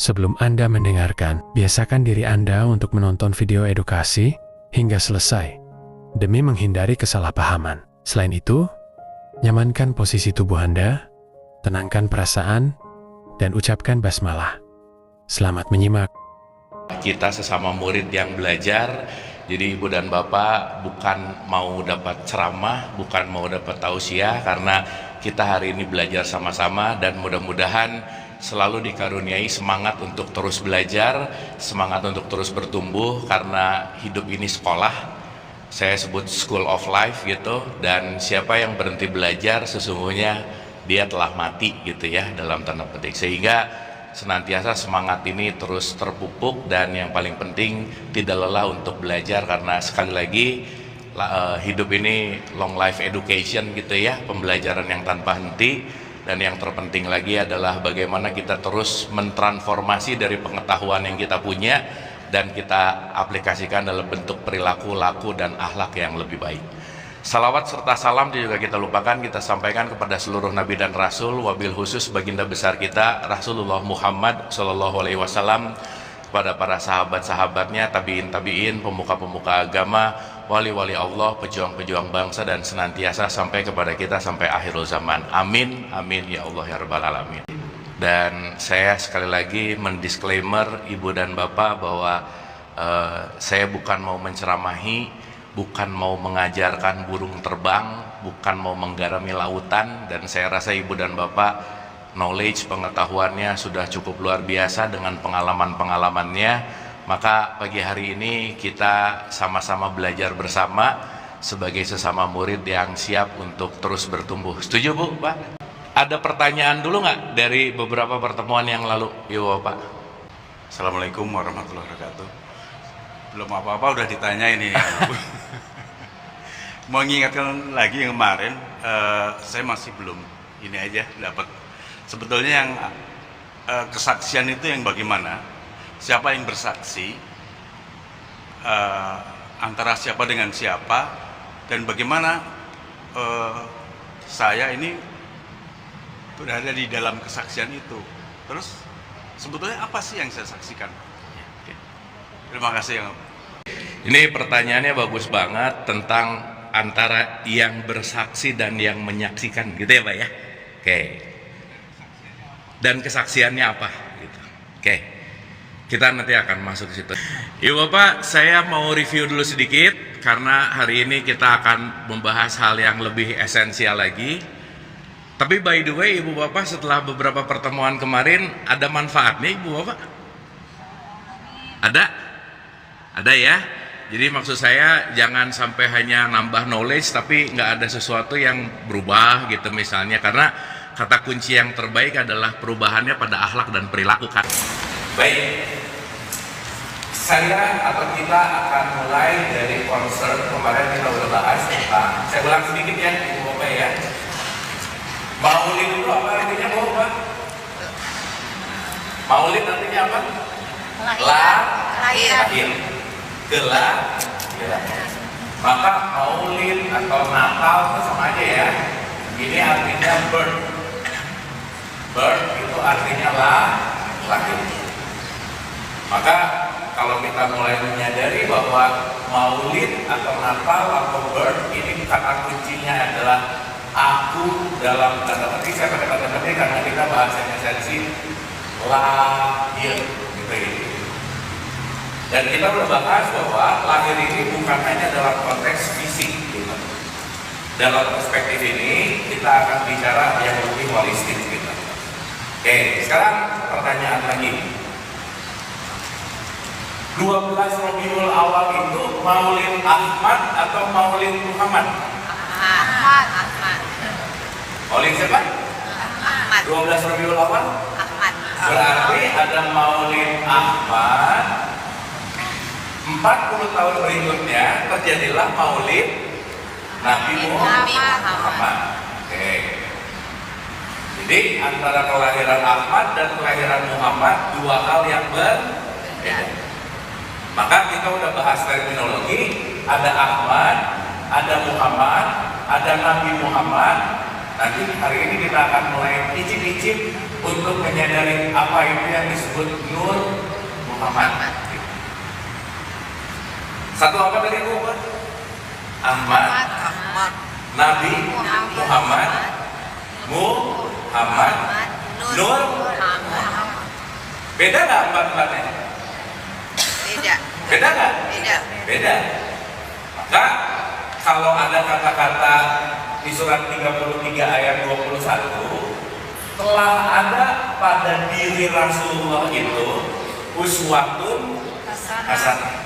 Sebelum Anda mendengarkan, biasakan diri Anda untuk menonton video edukasi hingga selesai, demi menghindari kesalahpahaman. Selain itu, nyamankan posisi tubuh Anda, tenangkan perasaan, dan ucapkan basmalah. Selamat menyimak. Kita sesama murid yang belajar, jadi Ibu dan Bapak bukan mau dapat ceramah, bukan mau dapat tausiah, karena kita hari ini belajar sama-sama dan mudah-mudahan selalu dikaruniai semangat untuk terus belajar, semangat untuk terus bertumbuh, karena hidup ini sekolah. Saya sebut school of life gitu, dan siapa yang berhenti belajar sesungguhnya dia telah mati gitu ya, dalam tanda petik. Sehingga senantiasa semangat ini terus terpupuk, dan yang paling penting tidak lelah untuk belajar, karena sekali lagi hidup ini long life education gitu ya, pembelajaran yang tanpa henti. Dan yang terpenting lagi adalah bagaimana kita terus mentransformasi dari pengetahuan yang kita punya dan kita aplikasikan dalam bentuk perilaku, laku, dan akhlak yang lebih baik. Salawat serta salam juga kita lupakan, kita sampaikan kepada seluruh nabi dan rasul, wabil khusus baginda besar kita Rasulullah Muhammad SAW, kepada para sahabat-sahabatnya, tabiin, pemuka-pemuka agama, wali-wali Allah, pejuang-pejuang bangsa, dan senantiasa sampai kepada kita sampai akhirul zaman. Amin, amin ya Allah ya Rabbal Alamin. Dan saya sekali lagi mendisklaimer Ibu dan Bapak bahwa saya bukan mau menceramahi, bukan mau mengajarkan burung terbang, bukan mau menggarami lautan, dan saya rasa Ibu dan Bapak knowledge, pengetahuannya sudah cukup luar biasa dengan pengalaman-pengalamannya. Maka pagi hari ini kita sama-sama belajar bersama sebagai sesama murid yang siap untuk terus bertumbuh. Setuju Bu, Pak? Ada pertanyaan dulu nggak dari beberapa pertemuan yang lalu? Ibu Bapak. Assalamualaikum warahmatullahi wabarakatuh. Belum apa-apa udah ditanya ini ya. Mau mengingatkan lagi yang kemarin, saya masih belum ini aja dapat. Sebetulnya yang kesaksian itu yang bagaimana? Siapa yang bersaksi? Antara siapa dengan siapa? Dan bagaimana saya ini berada di dalam kesaksian itu? Terus sebetulnya apa sih yang saya saksikan? Terima kasih yang. Ini pertanyaannya bagus banget tentang antara yang bersaksi dan yang menyaksikan, gitu ya Pak ya? Oke. Dan kesaksiannya apa? Gitu. Oke. Kita nanti akan masuk ke situ. Ibu Bapak, saya mau review dulu sedikit karena hari ini kita akan membahas hal yang lebih esensial lagi. Tapi by the way, Ibu Bapak, setelah beberapa pertemuan kemarin ada manfaatnya Ibu Bapak? Ada? Ada ya? Jadi maksud saya jangan sampai hanya nambah knowledge tapi nggak ada sesuatu yang berubah gitu misalnya, karena kata kunci yang terbaik adalah perubahannya pada akhlak dan perilaku kan. Baik, saya atau kita akan mulai dari concern kemarin kita udah bahas tentang, saya ulang sedikit ya Ibu Bapak ya. Maulid itu apa artinya Bu Bapak? Maulid artinya apa? Lahir. Gelap. Maka maulid atau Natal itu sama aja ya. Ini artinya birth. Birth itu artinya lahir. Maka kalau kita mulai menyadari bahwa maulid atau Natal atau birth ini kata kuncinya adalah aku dalam tanda petik, saya pakai tanda petik karena kita bahasanya esensi lahir gitu ya. Dan kita udah bahas bahwa lahir ini bukan hanya dalam konteks fisik gitu. Dalam perspektif ini kita akan bicara yang lebih holistik gitu. Oke, sekarang pertanyaan lagi. 12 Rabiul Awal itu Maulid Ahmad atau Maulid Muhammad? Ahmad. Maulid siapa? Ahmad. 12 Rabiul Awal? Ahmad. Berarti ada Maulid Ahmad. 40 tahun berikutnya terjadilah Maulid Nabi Muhammad. Oke. Jadi antara kelahiran Ahmad dan kelahiran Muhammad dua hal yang berbeda. Maka kita udah bahas terminologi, ada Ahmad, ada Muhammad, ada Nabi Muhammad, Nanti hari ini kita akan mulai icip-icip untuk menyadari apa itu yang disebut Nur Muhammad. Satu apa tadi Bu? Ahmad, Nabi Muhammad, Muhammad, Nur. Beda nggak empat-empatnya? Beda. Beda nggak? Beda. Beda. Maka kalau ada kata-kata di surat 33 ayat 21, telah ada pada diri Rasulullah itu uswatun hasanah.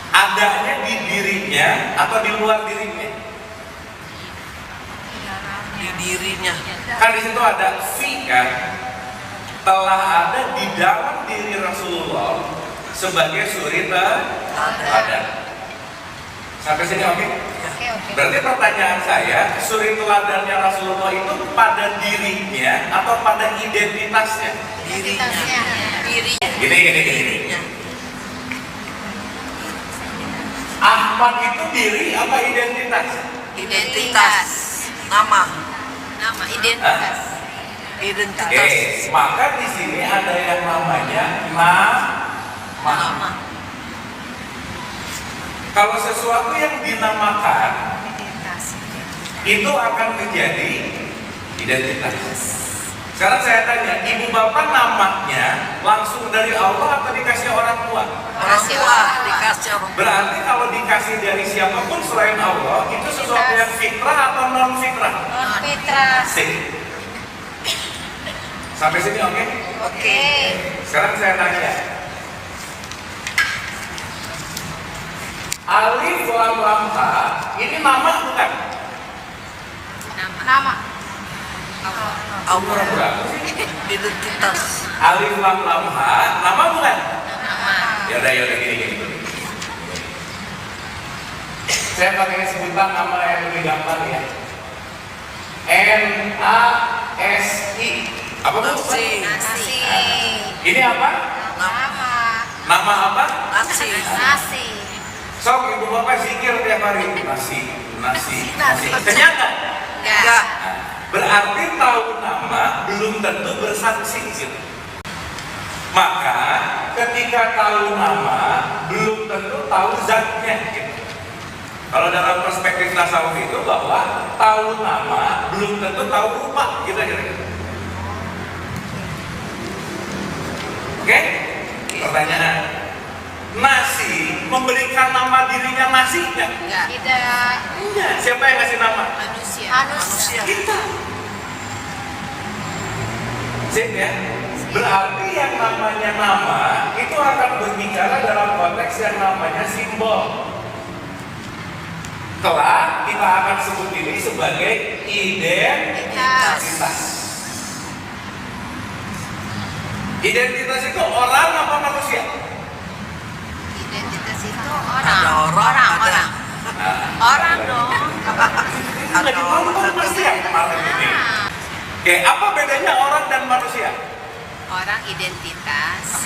Adanya di dirinya atau di luar dirinya? Di dirinya. Kan di situ ada fi kan? Telah ada di dalam diri Rasulullah sebagai suri teladan. Sampai sini oke? Oke. Berarti pertanyaan saya, suri teladannya Rasulullah itu pada dirinya atau pada identitasnya? Dirinya. Gini. Ahmad itu diri apa identitas? Identitas. Nama identitas. Oke, maka di sini ada yang namanya nama. Kalau sesuatu yang dinamakan itu akan menjadi identitas. Sekarang saya tanya, ibu bapak namanya langsung dari Allah atau dikasih orang tua? Dikasih orang. Berarti kalau dikasih dari siapapun selain Allah, itu sesuatu yang fitrah atau non fitrah? Non fitrah. Sip. Sampai sini oke? Oke. Sekarang saya tanya, Alif Lam Lam Ha ini nama bukan? Nama. Allah. Identitas. Alif Lam Lam Ha nama bukan? Nama. Yaudah gini. Saya pakai sebutan nama yang lebih gampang ya. NASI. Apa tuh? Nasi. Ini apa? Nama apa? Nasi. Sok ibu bapak zikir tiap hari. Nasi. Kenyang nggak? Enggak. Berarti tahu nama belum tentu bersaksi gitu. Maka ketika tahu nama belum tentu tahu zatnya gitu. Kalau dalam perspektif tasawuf itu bahwa tahu nama belum tentu tahu rupa gitu. Oke? Pertanyaan, nasi memberikan nama dirinya nasi nggak? Tidak. Enggak. Siapa yang ngasih nama? Manusia. Kita. Sip ya? Berarti yang namanya nama itu akan berbicara dalam konteks yang namanya simbol. Kelak kita akan sebut ini sebagai identitas. Identitas itu orang apa manusia? Identitas itu orang. Orang dong. Ada orang pasti yang kemarin ini. Oke, apa bedanya orang dan manusia? Orang identitas.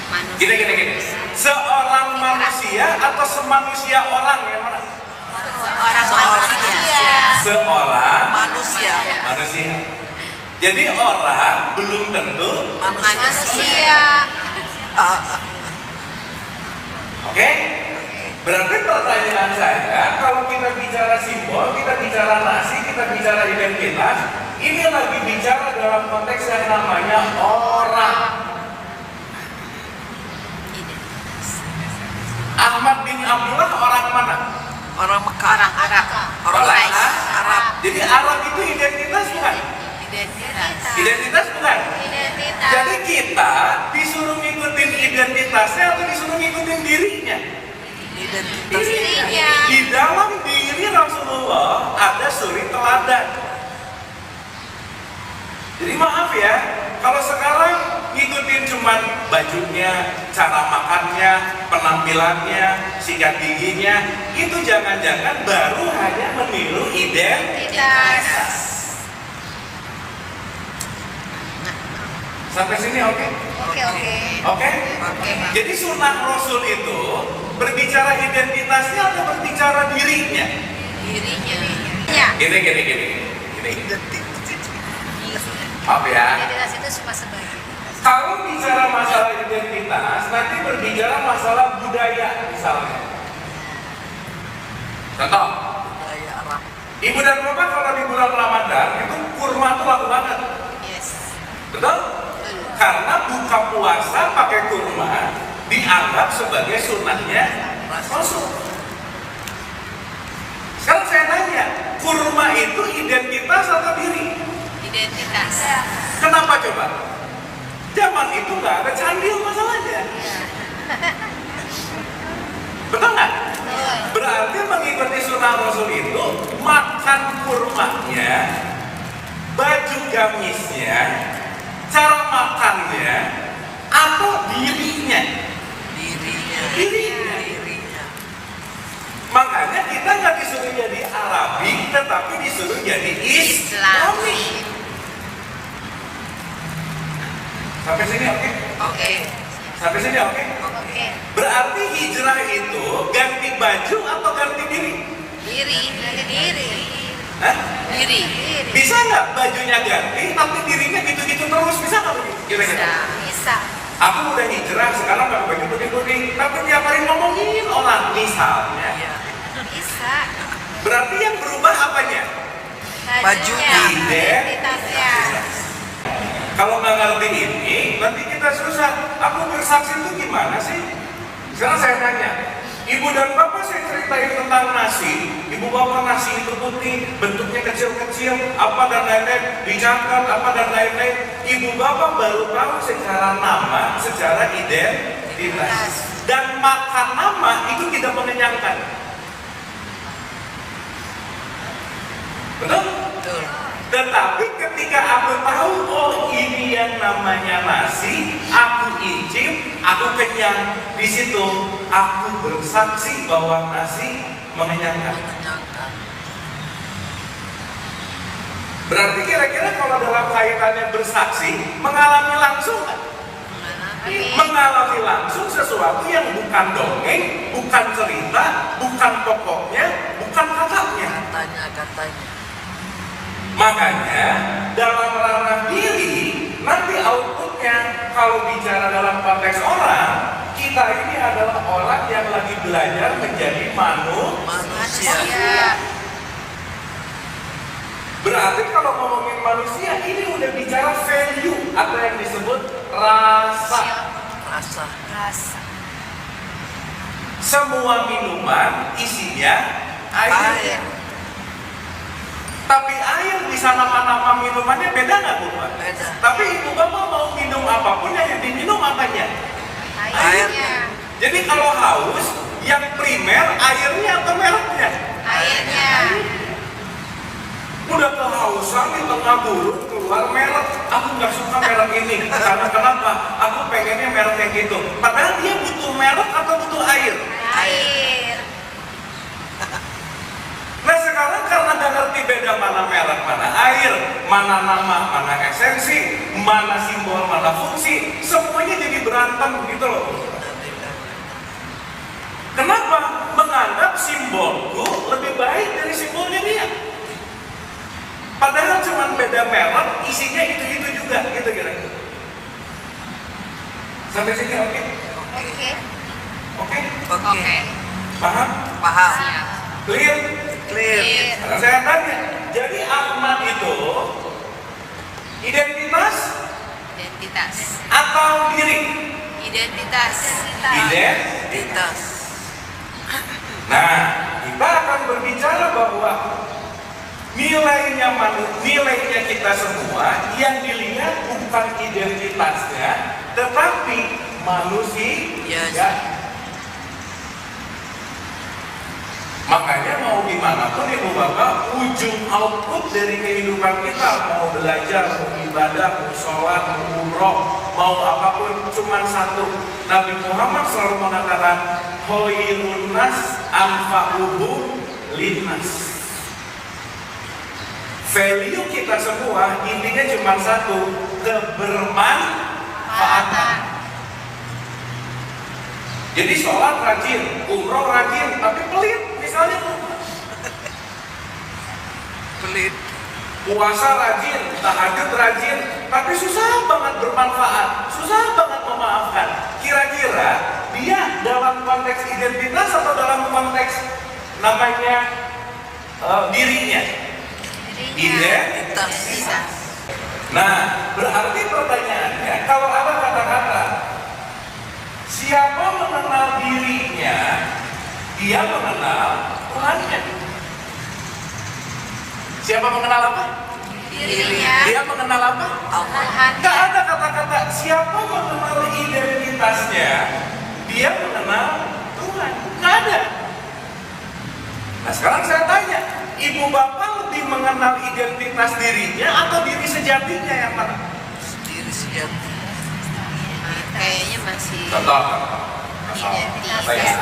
Manusia. Gini. Seorang manusia atau semanusia orang yang mana? Orang manusia. Seorang Manusia. manusia. Jadi orang belum tentu Manusia. Oke? Berarti pertanyaan saya, kalau kita bicara simbol, kita bicara nasi, kita bicara identitas, ini lagi bicara dalam konteks yang namanya orang. Ahmad bin Abdullah orang mana? Orang Mekah. Orang Arab. Orang Arab. Jadi Arab itu identitas bukan? Identitas bukan? Identitas. Jadi kita disuruh ngikutin identitasnya atau disuruh ngikutin dirinya? Dirinya. Di dalam diri Rasulullah ada suri teladan. Jadi maaf ya, kalau sekarang ngikutin cuman bajunya, cara makannya, penampilannya, sikat giginya, itu jangan-jangan baru hanya meniru identitas. Sampai sini oke? Oke? Jadi sunnah Rasul itu berbicara identitasnya atau berbicara dirinya? Dirinya. Gini. Maaf ya. Identitas itu cuma sebagian. Kalau bicara masalah identitas, nanti berbicara masalah budaya misalnya. Contoh, Budaya Arab. ibu dan bapak kalau di bulan Ramadan itu kurma tuh laku banget. Yes. Betul? Karena buka puasa pakai kurma dianggap sebagai sunnahnya Rasul. Sekarang saya tanya, kurma itu identitas atau diri? Identitas. Kenapa coba? Zaman itu nggak ada candil masalahnya. Betul nggak? Berarti mengikuti sunnah Rasul itu makan kurmanya, baju gamisnya, cara makannya, atau dirinya. Makanya kita nggak disuruh jadi Arabi, tetapi disuruh jadi Islami. Sampai sini oke? Oke. Sampai sini oke? Oke. Berarti hijrah itu ganti baju atau ganti diri? Diri. Hah? Diri. Bisa nggak bajunya ganti, tapi dirinya gitu-gitu terus? Bisa nggak begitu? Kira-kira? Bisa. Aku udah hijrah, sekarang nggak baju putih-putih, tapi tiap hari ngomongin orang misalnya. Bisa. Berarti yang berubah apanya? Bajunya. Identitasnya. Kalau nggak ngerti ini, nanti kita susah. Aku bersaksi itu gimana sih? Sekarang saya tanya, ibu dan bapak saya ceritain tentang nasi. Ibu bapak nasi itu putih, bentuknya kecil-kecil, apa dan lain-lain, dicatat, apa dan lain-lain. Ibu bapak baru tahu secara nama, secara identitas. Dan makan nama itu tidak mengenyangkan. Betul? Betul. Tetapi ketika aku tahu, oh ini yang namanya nasi, aku icip, aku kenyang. Di situ aku bersaksi bahwa nasi mengenyangkan. Berarti kira-kira kalau dalam kaitannya bersaksi, mengalami langsung kan? Mengalami langsung sesuatu yang bukan dongeng, bukan cerita, bukan pokoknya, bukan katanya. Katanya. Makanya dalam ranah diri nanti outputnya kalau bicara dalam konteks orang, kita ini adalah orang yang lagi belajar menjadi manusia. Berarti kalau ngomongin manusia ini udah bicara value atau yang disebut rasa. Semua minuman isinya air. Tapi air bisa nama-nama minumannya beda nggak Bu? Beda. Tapi ibu bapak mau minum apapun yang diminum apanya? Airnya. Jadi kalau haus, yang primer airnya atau mereknya? Airnya. Udah kehausan di tengah buruk keluar merek. Aku nggak suka merek ini. Karena kenapa? Aku pengennya merek yang gitu. Padahal dia butuh merek atau butuh air? Air. Nah sekarang karena nggak ngerti beda mana merek, mana air, mana nama, mana esensi, mana simbol, mana fungsi, semuanya jadi berantem gitu loh. Kenapa? Menganggap simbolku lebih baik dari simbolnya dia. Padahal cuma beda merek, isinya itu-itu juga, gitu kira-kira. Sampai sini oke? Oke. Oke? Paham? Siap. Clear? Clear. Sekarang saya tanya, jadi Ahmad itu identitas atau diri? Identitas. Identitas. Nah, kita akan berbicara bahwa nilainya kita semua yang dilihat bukan identitasnya, tetapi manusia. Makanya mau gimana pun ibu bapak, ujung output dari kehidupan kita, mau belajar, mau ibadah, mau sholat, mau umroh, mau apapun, cuma satu. Nabi Muhammad selalu mengatakan, khairun nas anfa'uhum linnas. Value kita semua intinya cuma satu, kebermanfaatan. Jadi sholat rajin, umroh rajin, tapi pelit misalnya. pelit. Puasa rajin, tahajud rajin, tapi susah banget bermanfaat, susah banget memaafkan. Kira-kira dia dalam konteks identitas atau dalam konteks namanya dirinya? Identitas. Nah, berarti pertanyaannya, kalau ada kata-kata siapa mengenal dirinya, dia mengenal Tuhannya. Siapa mengenal apa? Dirinya. Dia mengenal apa? Tuhan. Gak ada kata-kata siapa mengenal identitasnya, dia mengenal Tuhan. Gak ada. Nah sekarang saya tanya, ibu bapak lebih mengenal identitas dirinya atau diri sejatinya yang mana? Diri sejati. Kayaknya masih Contoh. identitas. Apa ya?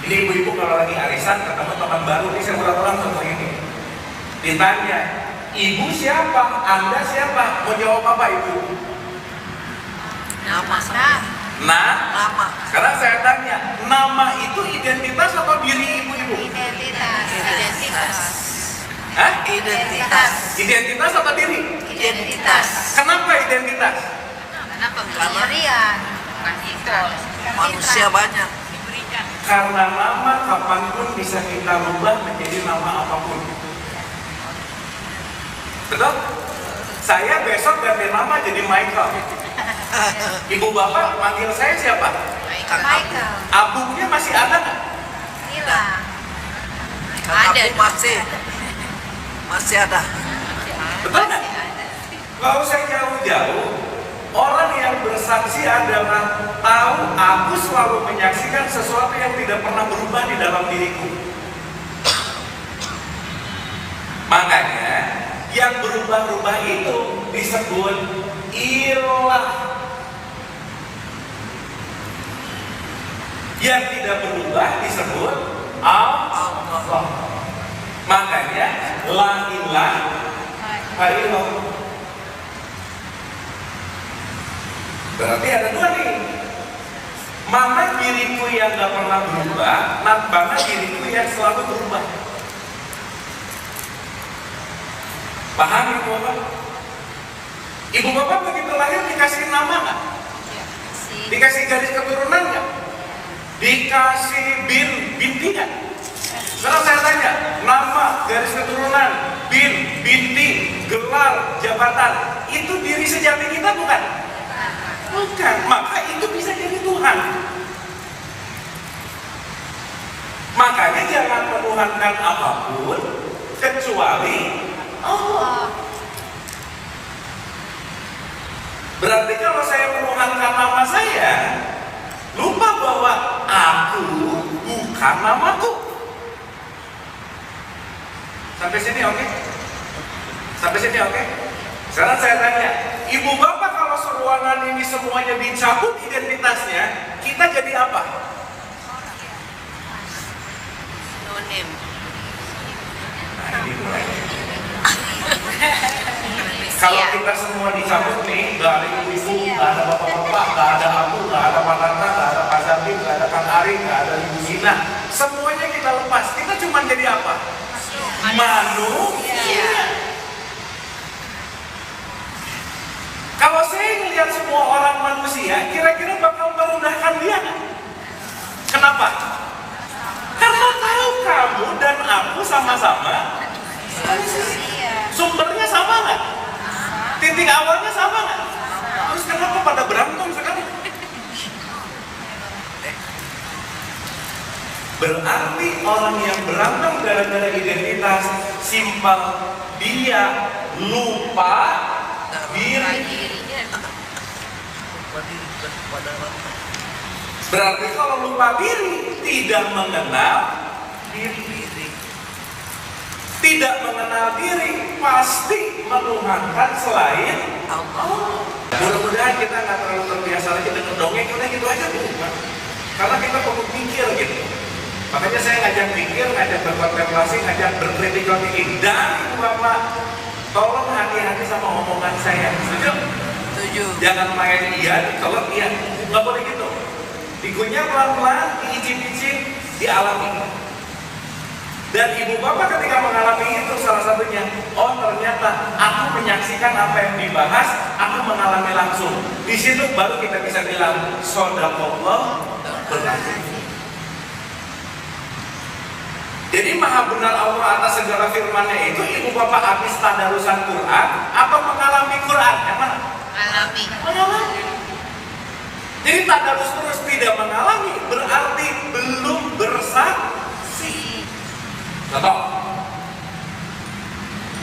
Ini ibu-ibu kalau lagi arisan ketemu teman baru, ini saya ulang-ulang contoh ini. Ditanya, ibu siapa? Anda siapa? Mau jawab apa ibu? Nama. Nah, Nama. sekarang saya tanya, nama itu identitas atau diri ibu-ibu? Identitas. Identitas. Hah? Identitas. Identitas atau diri? Identitas. Kenapa identitas? Kenapa pendirian? Bukan itu. Manusia banyak. Karena nama kapanpun bisa kita rubah menjadi nama apapun. Betul? Saya besok ganti nama jadi Michael. Ibu bapak manggil saya siapa? Michael. Abunya masih ada nggak? Hilang. Kakakku masih ada. Betul nggak? Kalau saya jauh-jauh, orang yang bersaksi adalah tahu aku selalu menyaksikan sesuatu yang tidak pernah berubah di dalam diriku. Makanya yang berubah-ubah itu disebut ilah. Yang tidak berubah disebut Allah. Makanya la ilaha illallah. Berarti ada dua nih. Mana diriku yang gak pernah berubah, mana diriku yang selalu berubah. Paham ibu bapak? Ibu bapak begitu lahir dikasih nama nggak? Dikasih garis keturunan nggak? Dikasih binti nggak? Sekarang saya tanya, nama, garis keturunan, binti, gelar, jabatan, itu diri sejati kita bukan? Bukan, maka itu bisa jadi Tuhan. Makanya jangan menuhankan apapun kecuali Allah. Berarti kalau saya menuhankan nama saya, lupa bahwa aku bukan namaku. Sampai sini oke? Sampai sini oke? Sekarang saya tanya, ibu bapak kalau seruangan ini semuanya dicabut identitasnya, kita jadi apa? Nonim. Nah, ini mulai. Kalau kita semua dicabut nih, gak ada ibu-ibu, gak ada bapak-bapak, gak ada aku, gak ada Pak Nata, gak ada Pak Zabi, gak ada Kang Ari, gak ada Ibu Gina, semuanya kita lepas, kita cuma jadi apa? Manusia. Kalau saya melihat semua orang manusia, kira-kira bakal merendahkan dia nggak? Kenapa? Karena tahu kamu dan aku sama-sama manusia. Sumbernya sama nggak? Titik awalnya sama nggak? Terus kenapa pada berantem sekarang? Berarti orang yang berantem gara-gara identitas simpel, dia lupa diri. Berarti kalau lupa diri, tidak mengenal diri. Tidak mengenal diri, pasti menuhankan selain Allah. Mudah-mudahan kita nggak terlalu terbiasa lagi dengan dongeng, udah gitu aja bukan. Karena kita perlu pikir gitu. Makanya saya ngajak pikir, ngajak berkontemplasi, ngajak berkritikal thinking. Dan Bapak, tolong hati-hati sama omongan saya. Setuju? Setuju. Jangan main iya, kalau iya, nggak boleh gitu. Dikunyah pelan-pelan, diicip-icip, dialami. Dan ibu bapak ketika mengalami itu bahas, aku mengalami langsung. Di situ baru kita bisa bilang shadaqallah berazim. Jadi maha benar Allah atas segala firman-Nya itu. Ibu bapak habis tadarusan Quran apa mengalami Quran? Yang mana? Mengalami. Jadi tadarus terus tidak mengalami berarti belum bersaksi. Contoh,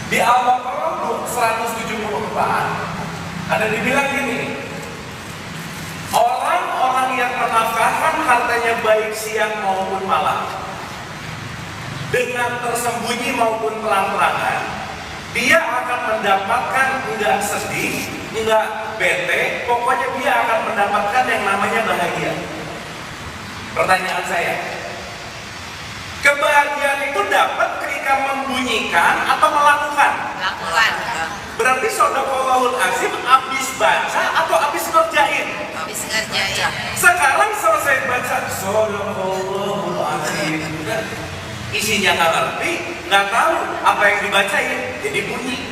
di Al-Baqarah 174 ada dibilang gini, orang-orang yang menafkahkan hartanya baik siang maupun malam dengan tersembunyi maupun terang-terangan, dia akan mendapatkan enggak sedih, enggak bete, pokoknya dia akan mendapatkan yang namanya bahagia. Pertanyaan saya, kebahagiaan itu dapat ketika membunyikan atau melakukan? Lakukan. Berarti shadaqallahul azim habis baca atau habis ngerjain? Habis ngerjain. Sekarang selesai baca shadaqallahul azim, isinya nggak ngerti, nggak tahu apa yang dibacain, jadi bunyi.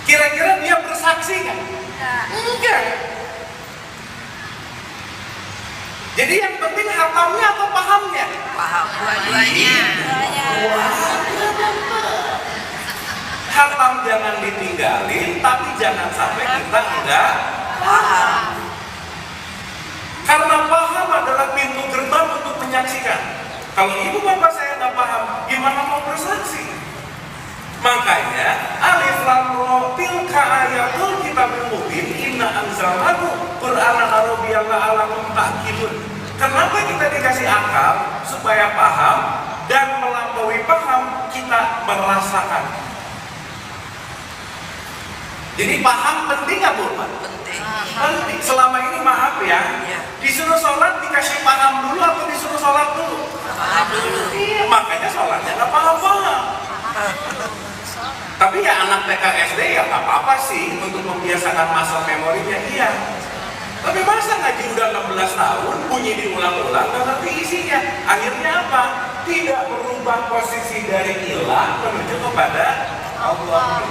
Kira-kira dia bersaksi nggak? Enggak. Jadi yang penting hatamnya atau pahamnya? Paham. Dua-duanya. Hatam jangan ditinggalin, tapi jangan sampai kita enggak paham. Karena paham adalah pintu gerbang untuk menyaksikan. Kalau ibu bapak saya nggak paham, gimana mau bersaksi? Makanya alif lam ra tilka ayatul kitabil mubin inna anzalnahu qur'anan arabiyyan la'allakum ta'qilun. Kenapa kita dikasih akal supaya paham dan melampaui paham kita merasakan. Jadi paham penting nggak Bu? Penting. Penting. Selama ini maaf ya, disuruh sholat dikasih paham dulu atau disuruh sholat dulu? Paham dulu. Iya, makanya sholatnya nggak paham-paham. Tapi ya anak TK SD ya nggak apa-apa sih untuk membiasakan masa memorinya, iya. Tapi masa ngaji udah 16 tahun, bunyi diulang-ulang, nggak ngerti isinya. Akhirnya apa? Tidak merubah posisi dari ilah menuju kepada Allah.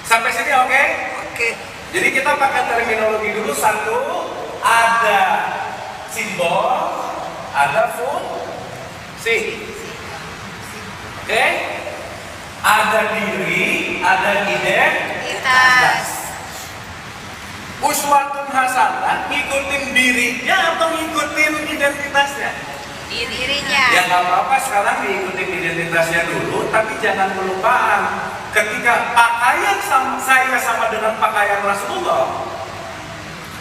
Sampai sini oke? Oke. Jadi kita pakai terminologi dulu. Satu, ada simbol, ada fungsi. Oke? Ada diri, ada identitas. Uswatun hasanah, ngikutin dirinya atau ngikutin identitasnya? Dirinya. Ya nggak apa-apa sekarang diikutin identitasnya dulu, tapi jangan kelupaan ketika pakaian saya sama dengan pakaian Rasulullah.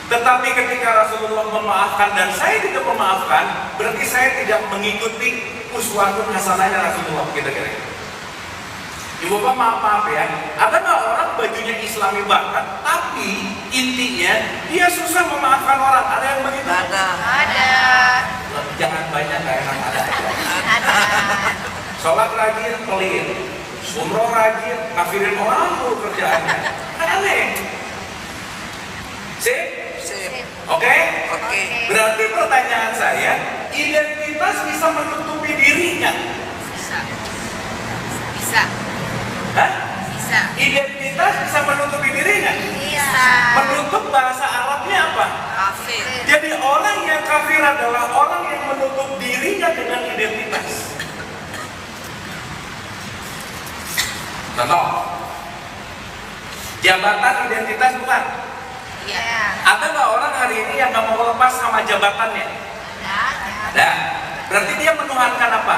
Tetapi ketika Rasulullah memaafkan dan saya tidak memaafkan, berarti saya tidak mengikuti uswatun hasanahnya Rasulullah. Kira-kira. Ibu bapak maaf ya, ada nggak orang bajunya Islami banget, tapi intinya dia susah memaafkan orang? Ada yang begitu? Ada. Jangan banyak, nggak enak ada. Ada. Sholat rajin, pelit. Umroh rajin, kafirin orang mulu kerjaannya. Kan aneh. Sip? Sip. Oke? Oke. Berarti pertanyaan saya, identitas bisa menutupi dirinya? Bisa. Bisa. Hah? Bisa. Identitas bisa menutupi dirinya? Bisa. Menutup bahasa Arabnya apa? Kafir. Jadi orang yang kafir adalah orang yang menutup dirinya dengan identitas. Contoh, jabatan identitas bukan? Iya. Ada nggak orang hari ini yang nggak mau lepas sama jabatannya? Ada. Ada. Berarti dia menuhankan apa?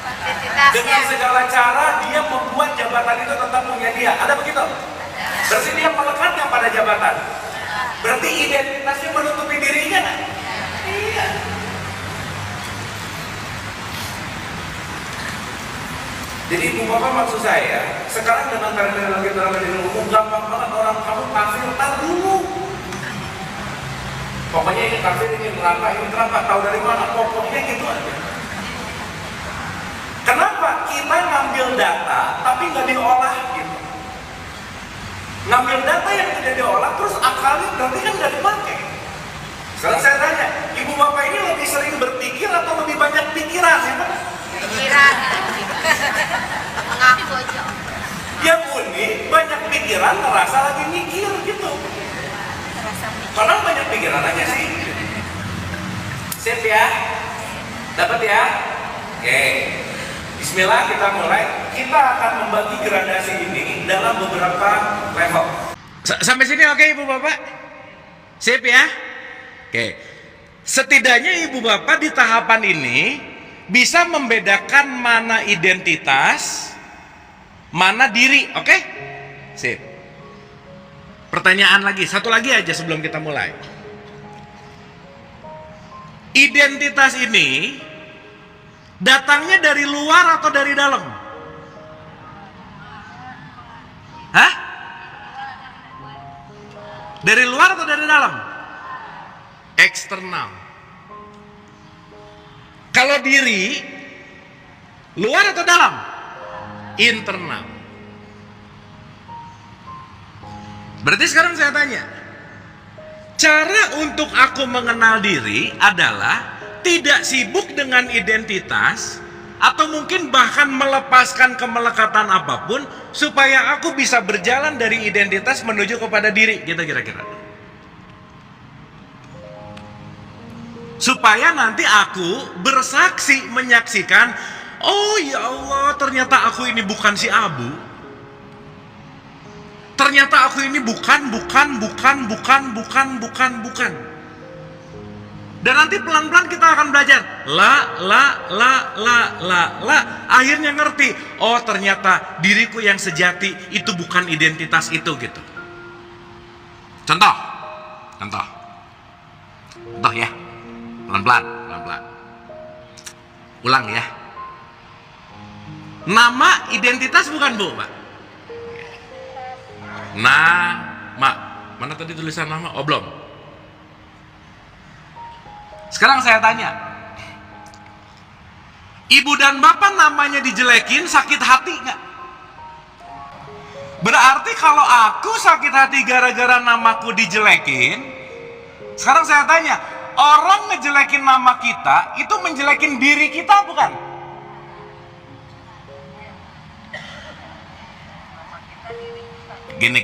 Identitasnya. Dengan segala cara dia membuat jabatan itu tetap punya dia. Ada begitu? Berarti dia melekatkan pada jabatan. Berarti identitasnya menutupi dirinya nggak? Iya. Jadi ibu bapak maksud saya, sekarang dengan terminologi umum gampang banget orang kamu kafir, tahu dulu. Pokoknya ini kafir, ini neraka, tahu dari mana? Pokoknya gitu aja. Kenapa? Kita ngambil data, tapi nggak diolah gitu. Ngambil data yang tidak diolah, terus akalnya berarti kan nggak dipakai. Sekarang saya tanya, ibu bapak ini lebih sering berpikir atau lebih banyak pikiran ya Pak? Pikiran. Mengaku aja. Yang unik, banyak pikiran ngerasa lagi mikir gitu. Kadang banyak pikiran aja sih. Sip ya? Dapat ya? Oke. Bismillah, kita mulai. Kita akan membagi gradasi ini dalam beberapa level. Sampai sini oke Ibu Bapak? Sip ya? Oke. Setidaknya Ibu Bapak di tahapan ini bisa membedakan mana identitas, mana diri, oke? Sip. Pertanyaan lagi, satu lagi aja sebelum kita mulai. Identitas ini datangnya dari luar atau dari dalam? Hah? Dari luar atau dari dalam? Eksternal. Kalau diri, luar atau dalam? Internal. Berarti sekarang saya tanya, cara untuk aku mengenal diri adalah tidak sibuk dengan identitas, atau mungkin bahkan melepaskan kemelekatan apapun, supaya aku bisa berjalan dari identitas menuju kepada diri, gitu kira-kira. Supaya nanti aku bersaksi, menyaksikan, oh ya Allah, ternyata aku ini bukan si Abu. Ternyata aku ini bukan. Dan nanti pelan-pelan kita akan belajar. Akhirnya ngerti, oh ternyata diriku yang sejati itu bukan identitas itu, gitu. Contoh ya. Pelan-pelan. Ulang ya. Nama identitas bukan Bu, Pak? Nama. Mana tadi tulisan nama? Oh, belum. Sekarang saya tanya. Ibu dan Bapak namanya dijelekin, sakit hati nggak? Berarti kalau aku sakit hati gara-gara namaku dijelekin, sekarang saya tanya, orang ngejelekin nama kita, itu menjelekin diri kita bukan? Gini.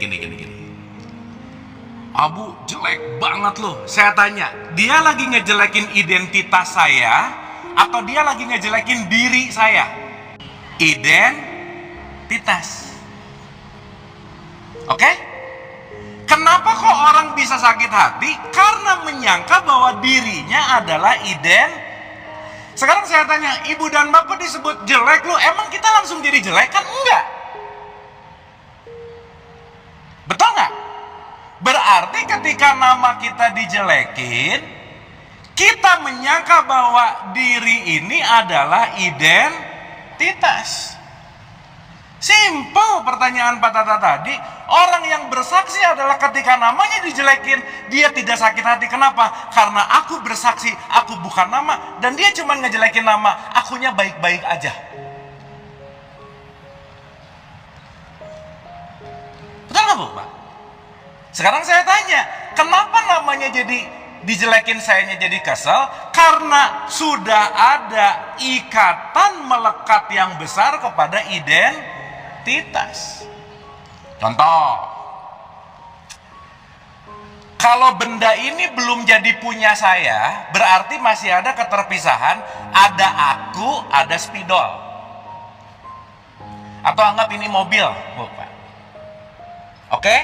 Abu jelek banget loh. Saya tanya, dia lagi ngejelekin identitas saya atau dia lagi ngejelekin diri saya? Identitas. Oke? Kenapa kok orang bisa sakit hati? Karena menyangka bahwa dirinya adalah Sekarang saya tanya, Ibu dan Bapak disebut jelek loh, emang kita langsung jadi jelek? Kan enggak. Betul nggak? Berarti ketika nama kita dijelekin, kita menyangka bahwa diri ini adalah identitas. Simple pertanyaan Pak Tata tadi. Orang yang bersaksi adalah ketika namanya dijelekin, dia tidak sakit hati. Kenapa? Karena aku bersaksi, aku bukan nama. Dan dia cuma ngejelekin nama, akunya baik-baik aja. Betul nggak Bu, Pak? Sekarang saya tanya, kenapa namanya jadi dijelekin, sayanya jadi kesel? Karena sudah ada ikatan melekat yang besar kepada identitas. Contoh, kalau benda ini belum jadi punya saya, berarti masih ada keterpisahan, ada aku, ada spidol. Atau anggap ini mobil, Pak. Oke?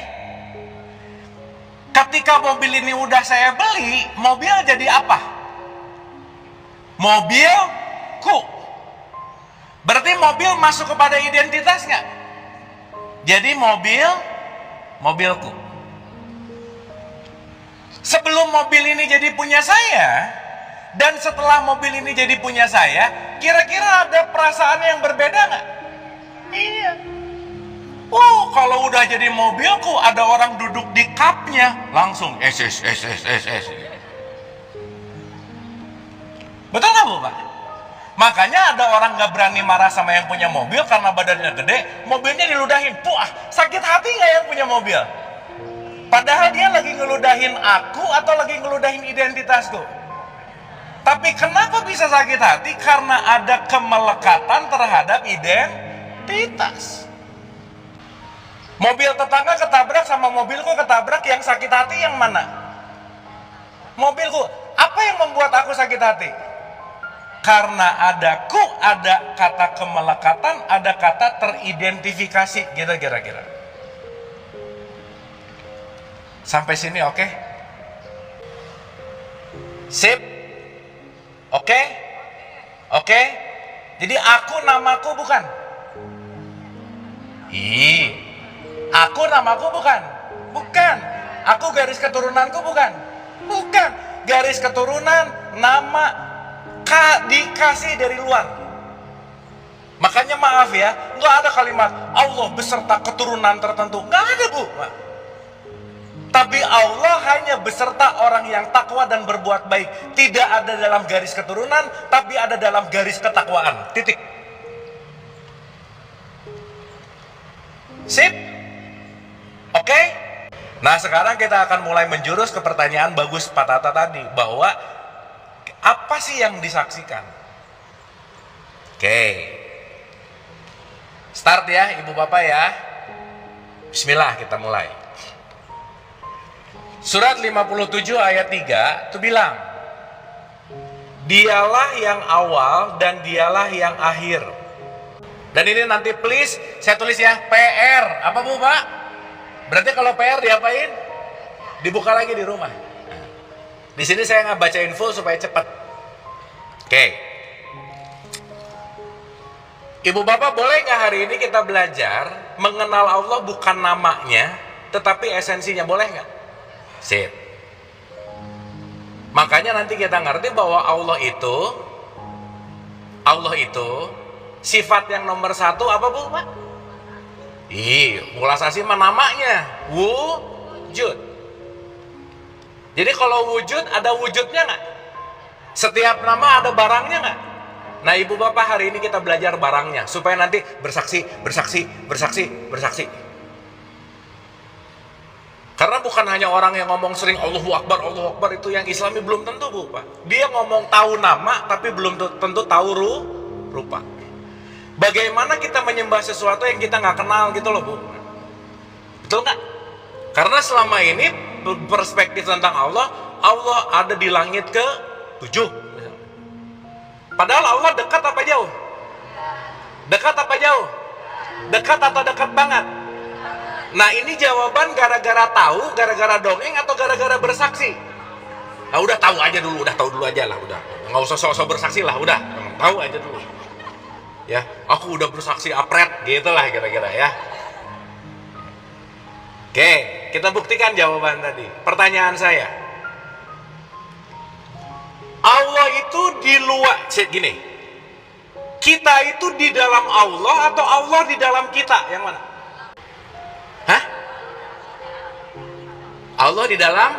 Ketika mobil ini udah saya beli, mobil jadi apa? Mobilku. Berarti mobil masuk kepada identitas nggak? Jadi mobilku. Sebelum mobil ini jadi punya saya, dan setelah mobil ini jadi punya saya, kira-kira ada perasaan yang berbeda nggak? Iya. Kalau udah jadi mobilku, ada orang duduk di kapnya, langsung SS. Betul nggak Bu, Pak? Makanya ada orang nggak berani marah sama yang punya mobil karena badannya gede, mobilnya diludahin. Sakit hati nggak yang punya mobil? Padahal dia lagi ngeludahin aku atau lagi ngeludahin identitasku. Tapi kenapa bisa sakit hati? Karena ada kemelekatan terhadap identitas. Mobil tetangga ketabrak sama mobilku ketabrak, yang sakit hati yang mana? Mobilku. Apa yang membuat aku sakit hati? Karena ada kata kemelekatan, ada kata teridentifikasi, gitu kira-kira. Sampai sini oke? Sip? Oke? Oke? Jadi aku namaku bukan? Aku namaku bukan? Bukan. Aku garis keturunanku bukan? Bukan. Garis keturunan, nama, dikasih dari luar. Makanya maaf ya, nggak ada kalimat Allah beserta keturunan tertentu. Nggak ada, Bu. Tapi Allah hanya beserta orang yang takwa dan berbuat baik. Tidak ada dalam garis keturunan, tapi ada dalam garis ketakwaan. Titik. Sip? Oke? Nah, sekarang kita akan mulai menjurus ke pertanyaan bagus Pak Tata tadi, bahwa apa sih yang disaksikan? Oke. Start ya, Ibu Bapak ya. Bismillah, kita mulai. Surat 57 ayat 3 itu bilang, dialah yang awal dan dialah yang akhir. Dan ini nanti please saya tulis ya, PR. Apa Bu Pak? Berarti kalau PR diapain? Dibuka lagi di rumah. Di sini saya nggak bacain full supaya cepat. Oke. Ibu Bapak, boleh nggak hari ini kita belajar mengenal Allah bukan namanya, tetapi esensinya, boleh nggak? Sip. Makanya nanti kita ngerti bahwa Allah itu sifat yang nomor satu apa Bu Pak? Mulasasi mah namanya wujud. Jadi kalau wujud, ada wujudnya nggak? Setiap nama ada barangnya nggak? Nah Ibu Bapak, hari ini kita belajar barangnya supaya nanti bersaksi. Karena bukan hanya orang yang ngomong sering Allahu Akbar itu yang Islami, belum tentu Bu Pak. Dia ngomong tahu nama tapi belum tentu tahu rupa. Bagaimana kita menyembah sesuatu yang kita nggak kenal gitu loh Bu? Betul nggak? Karena selama ini perspektif tentang Allah ada di langit ke-7. Padahal Allah dekat apa jauh? Dekat apa jauh? Dekat atau dekat banget? Nah ini jawaban gara-gara tahu, gara-gara dongeng, atau gara-gara bersaksi? Nah udah tahu aja dulu, udah tahu dulu aja lah, udah nggak usah sok-sok bersaksi lah, udah tahu aja dulu. Ya, aku udah bersaksi apret, gitulah kira-kira ya. Oke, kita buktikan jawaban tadi. Pertanyaan saya, Allah itu di luar, gini, kita itu di dalam Allah atau Allah di dalam kita? Yang mana? Hah? Allah di dalam?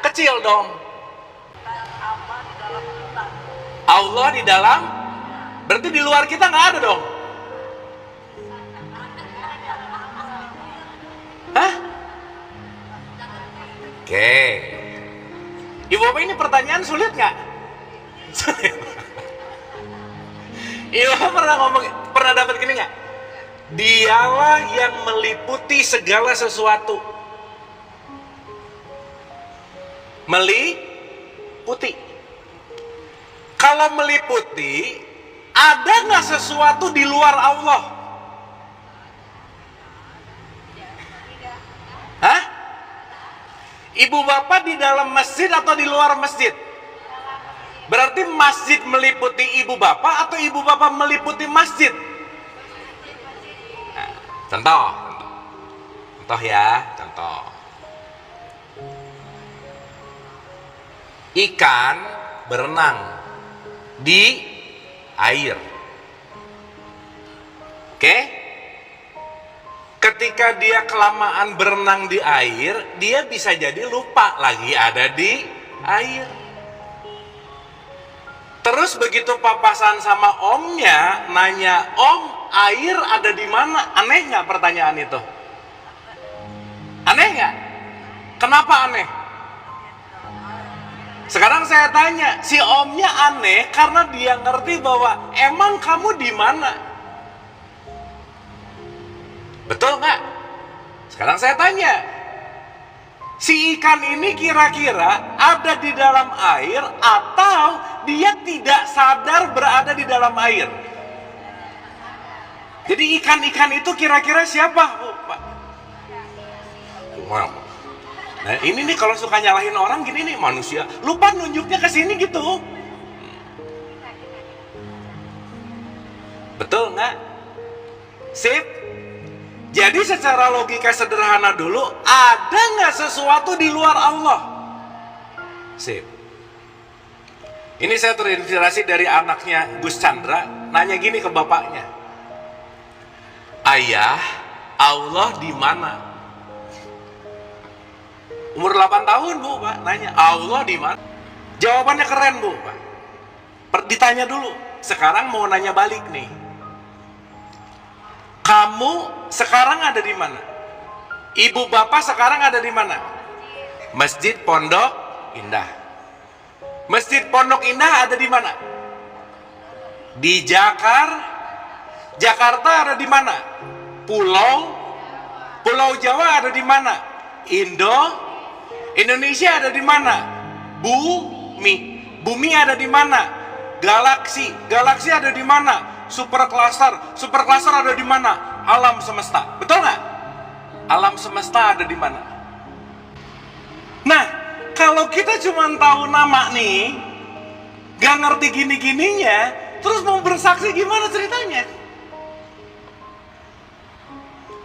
Kecil dong. Allah di dalam? Berarti di luar kita nggak ada dong. Hah? Oke. Ibu Bapak, ini pertanyaan sulit nggak? Sulit. Ibu Bapak pernah dapat gini nggak? Dialah yang meliputi segala sesuatu. Meliputi. Kalau meliputi, ada nggak sesuatu di luar Allah? Hah? Ibu Bapak di dalam masjid atau di luar masjid? Berarti masjid meliputi Ibu Bapak atau Ibu Bapak meliputi masjid? Contoh ya, contoh. Ikan berenang di air. Oke? Ketika dia kelamaan berenang di air, dia bisa jadi lupa lagi ada di air. Terus begitu papasan sama omnya, nanya, "Om, air ada di mana?" Aneh nggak pertanyaan itu? Aneh nggak? Kenapa aneh? Sekarang saya tanya, si omnya aneh karena dia ngerti bahwa emang kamu di mana? Betul nggak? Sekarang saya tanya, si ikan ini kira-kira ada di dalam air atau dia tidak sadar berada di dalam air? Jadi ikan-ikan itu kira-kira siapa, Pak? Wow. Nah ini nih kalau suka nyalahin orang gini nih, manusia lupa nunjuknya ke sini gitu. Betul nggak? Sip. Jadi secara logika sederhana dulu, ada nggak sesuatu di luar Allah? Sip. Ini saya terinspirasi dari anaknya Gus Chandra, nanya gini ke bapaknya. Ayah, Allah di mana? Umur 8 tahun, Bu, Pak, nanya, Allah di mana? Jawabannya keren, Bu, Pak. Ditanya dulu, sekarang mau nanya balik nih. Kamu sekarang ada di mana? Ibu bapak sekarang ada di mana? Masjid Pondok Indah. Masjid Pondok Indah ada di mana? Di Jakarta ada di mana? Pulau Jawa ada di mana? Indonesia ada di mana? Bumi ada di mana? Galaksi ada di mana? Super cluster ada di mana? Alam semesta, betul nggak? Alam semesta ada di mana? Nah, kalau kita cuma tahu nama nih, gak ngerti gini-gininya, terus mau bersaksi gimana ceritanya?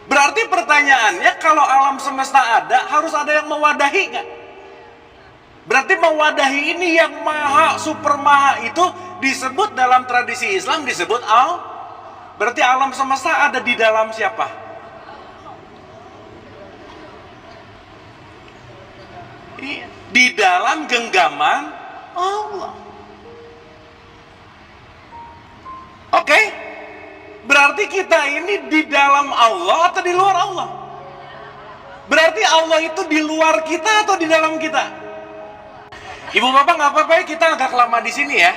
Berarti pertanyaannya, kalau alam semesta ada, harus ada yang mewadahi nggak? Berarti mewadahi ini yang maha, super maha itu disebut dalam tradisi Islam disebut berarti alam semesta ada di dalam siapa? Di dalam genggaman Allah. Oke? Berarti kita ini di dalam Allah atau di luar Allah? Berarti Allah itu di luar kita atau di dalam kita? Ibu bapak nggak apa-apa ya kita agak lama di sini ya.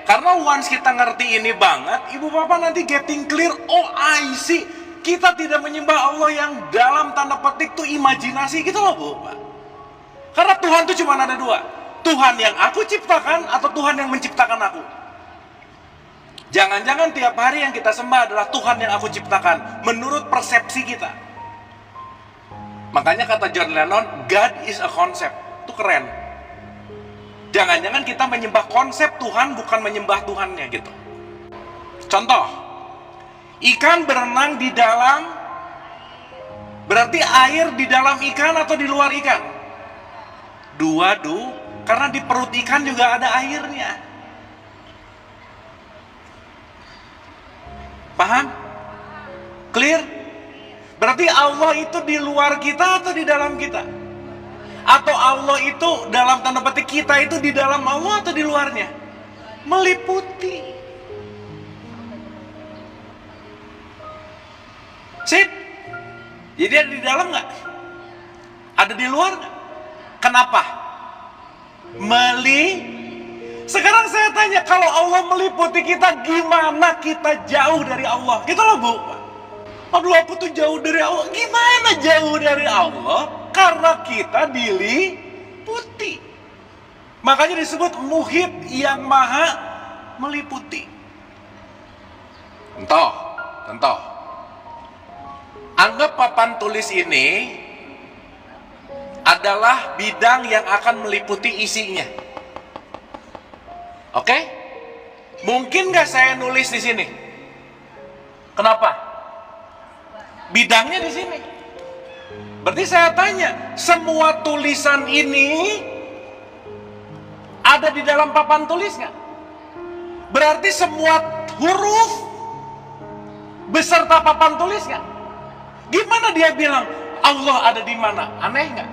Karena once kita ngerti ini banget, ibu bapak nanti getting clear, oh I see. Kita tidak menyembah Allah yang dalam tanda petik tuh imajinasi gitu loh Bu. Karena Tuhan tuh cuma ada dua. Tuhan yang aku ciptakan atau Tuhan yang menciptakan aku. Jangan-jangan tiap hari yang kita sembah adalah Tuhan yang aku ciptakan menurut persepsi kita. Makanya kata John Lennon, God is a concept. Itu keren. Jangan-jangan kita menyembah konsep Tuhan bukan menyembah Tuhannya gitu. Contoh, ikan berenang di dalam, berarti air di dalam ikan atau di luar ikan? Karena di perut ikan juga ada airnya. Paham? Clear? Berarti Allah itu di luar kita atau di dalam kita? Atau Allah itu dalam tanda petik kita itu di dalam Allah atau di luarnya? Meliputi. Sip. Jadi ada di dalam nggak? Ada di luar nggak? Kenapa? Sekarang saya tanya, kalau Allah meliputi kita, gimana kita jauh dari Allah? Gitu loh Bu. Aduh aku tuh jauh dari Allah. Gimana jauh dari Allah? Karena kita diliputi. Makanya disebut muhit yang maha meliputi. Contoh. Anggap papan tulis ini adalah bidang yang akan meliputi isinya. Oke? Mungkin nggak saya nulis di sini? Kenapa? Bidangnya di sini. Berarti saya tanya, semua tulisan ini ada di dalam papan tulis nggak? Berarti semua huruf beserta papan tulis nggak? Gimana dia bilang Allah ada di mana? Aneh nggak?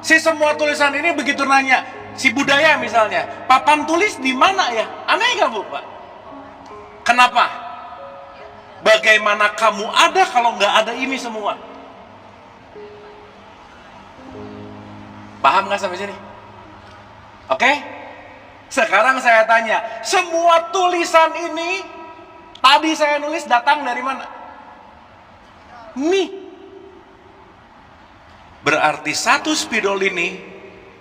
Si semua tulisan ini begitu nanya, si budaya misalnya, papan tulis di mana ya? Aneh nggak Bu Pak? Kenapa? Bagaimana kamu ada kalau nggak ada ini semua? Paham nggak sampai sini? Oke? Sekarang saya tanya, semua tulisan ini tadi saya nulis datang dari mana? Nih. Berarti satu spidol ini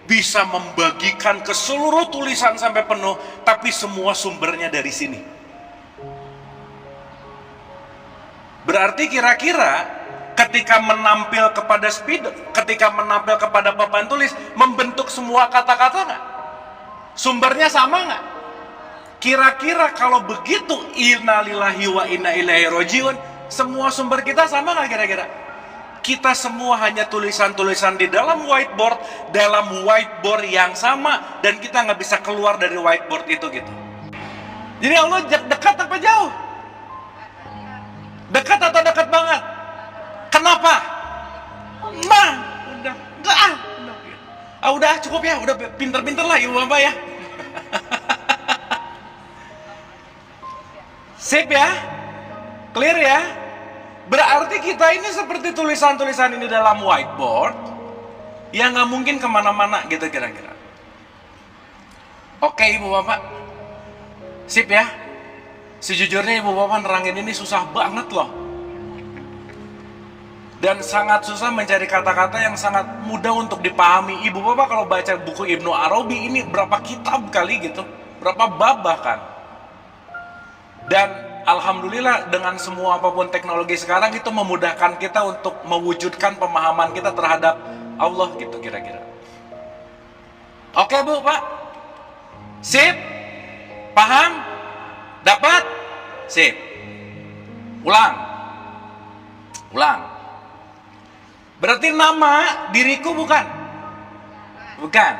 bisa membagikan ke seluruh tulisan sampai penuh, tapi semua sumbernya dari sini. Berarti kira-kira ketika menampil kepada spidol, ketika menampil kepada papan tulis, membentuk semua kata-kata nggak? Sumbernya sama nggak? Kira-kira kalau begitu, inna lillahi wa inna ilaihi rajiun, semua sumber kita sama nggak kira-kira? Kita semua hanya tulisan-tulisan di dalam whiteboard yang sama, dan kita nggak bisa keluar dari whiteboard itu gitu. Jadi Allah dekat apa jauh? Dekat atau dekat banget? Kenapa? Udah cukup ya, udah pinter-pinter lah ibu bapak ya. Sip ya, clear ya. Berarti kita ini seperti tulisan-tulisan ini dalam whiteboard yang nggak mungkin kemana-mana gitu kira-kira. Oke ibu bapak, sip ya. Sejujurnya ibu bapak nerangin ini susah banget loh, dan sangat susah mencari kata-kata yang sangat mudah untuk dipahami. Ibu bapak kalau baca buku Ibnu Arabi ini berapa kitab kali gitu, berapa bab bahkan. Dan alhamdulillah dengan semua apapun teknologi sekarang itu memudahkan kita untuk mewujudkan pemahaman kita terhadap Allah gitu kira-kira. Oke bu pak, sip, paham? Dapat? Sip. Ulang. Berarti nama diriku bukan? Bukan.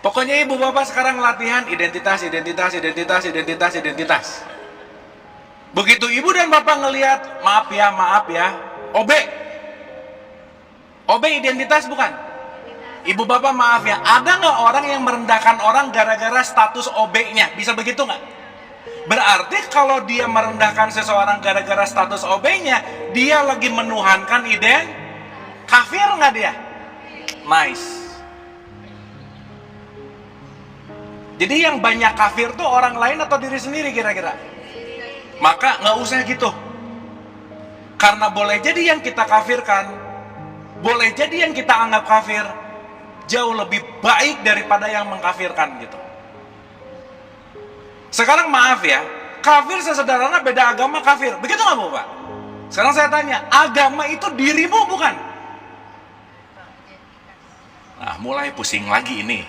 Pokoknya ibu bapak sekarang latihan identitas. Begitu ibu dan bapak ngelihat, maaf ya, OB identitas bukan? Ibu bapak maaf ya, ada nggak orang yang merendahkan orang gara-gara status OB-nya? Bisa begitu nggak? Berarti kalau dia merendahkan seseorang gara-gara status OB-nya, dia lagi menuhankan kafir nggak dia? Nice. Jadi yang banyak kafir tuh orang lain atau diri sendiri kira-kira? Maka nggak usah gitu. Karena boleh jadi yang kita kafirkan, boleh jadi yang kita anggap kafir, jauh lebih baik daripada yang mengkafirkan gitu. Sekarang maaf ya, kafir sesederhana beda agama kafir, begitu nggak bu pak? Sekarang saya tanya, agama itu dirimu bukan? Nah mulai pusing lagi ini.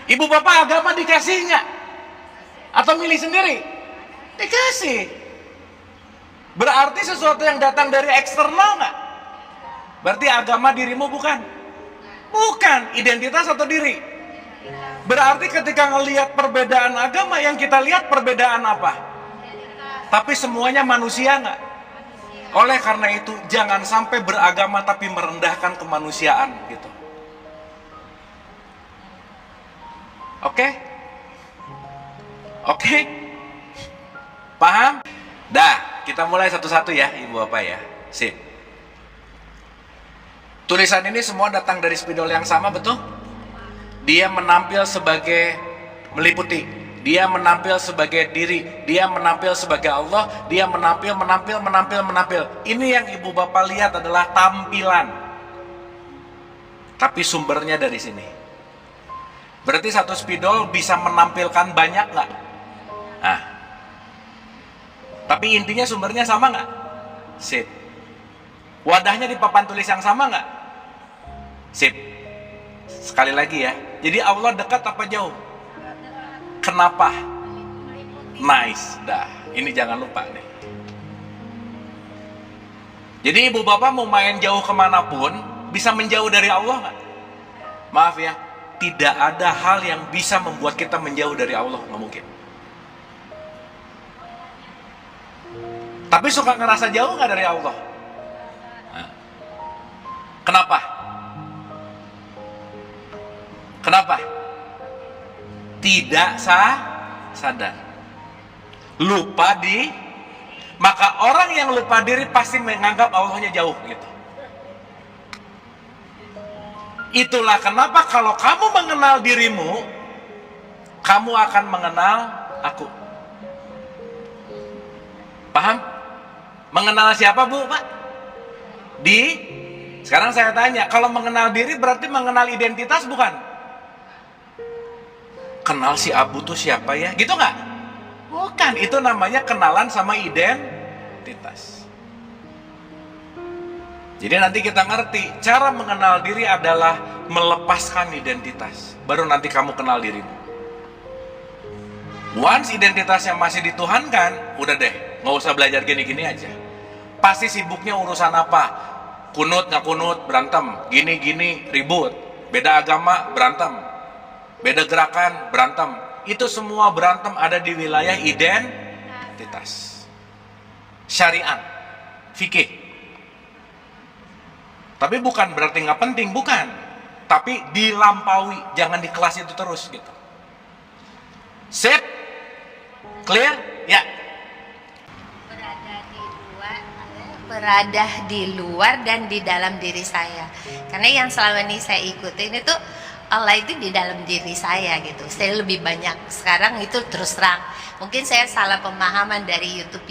Ibu bapak agama dikasih nggak? Atau milih sendiri? Dikasih. Berarti sesuatu yang datang dari eksternal nggak? Berarti agama dirimu bukan? Bukan. Identitas atau diri? Berarti ketika ngelihat perbedaan agama, yang kita lihat perbedaan apa? Tapi semuanya manusia nggak? Oleh karena itu jangan sampai beragama tapi merendahkan kemanusiaan gitu. Oke? Paham? Dah, kita mulai satu-satu ya ibu bapak ya. Sip. Tulisan ini semua datang dari spidol yang sama, betul? Dia menampil sebagai meliputi, dia menampil sebagai diri, dia menampil sebagai Allah, dia menampil. Ini yang ibu bapak lihat adalah tampilan. Tapi sumbernya dari sini. Berarti satu spidol bisa menampilkan banyak nggak? Nah. Tapi intinya sumbernya sama nggak? Sip. Wadahnya di papan tulis yang sama nggak? Sip. Sekali lagi ya. Jadi Allah dekat apa jauh? Kenapa? Nice. Dah. Ini jangan lupa nih. Jadi ibu bapak mau main jauh kemanapun, bisa menjauh dari Allah nggak? Maaf ya. Tidak ada hal yang bisa membuat kita menjauh dari Allah. Nggak mungkin. Tapi suka ngerasa jauh nggak dari Allah? Nah. Kenapa? Tidak sadar. Lupa maka orang yang lupa diri pasti menganggap Allahnya jauh gitu. Itulah kenapa kalau kamu mengenal dirimu, kamu akan mengenal aku. Paham? Mengenal siapa bu, pak? Sekarang saya tanya, kalau mengenal diri berarti mengenal identitas bukan? Kenal si Abu tuh siapa ya? Gitu nggak? Bukan, itu namanya kenalan sama identitas. Jadi nanti kita ngerti, cara mengenal diri adalah melepaskan identitas. Baru nanti kamu kenal dirimu. Once identitasnya masih dituhankan, udah deh, nggak usah belajar gini-gini aja. Pasti sibuknya urusan apa? Kunut nggak kunut, berantem. Gini-gini, ribut. Beda agama, berantem. Beda gerakan, berantem. Itu semua berantem ada di wilayah identitas. Syariat, fikih. Tapi bukan berarti nggak penting, bukan. Tapi dilampaui, jangan di kelas itu terus gitu. Sip? Clear? Ya. Berada di luar dan di dalam diri saya. Karena yang selama ini saya ikutin itu Allah itu di dalam diri saya gitu. Saya lebih banyak sekarang itu terus terang. Mungkin saya salah pemahaman dari YouTube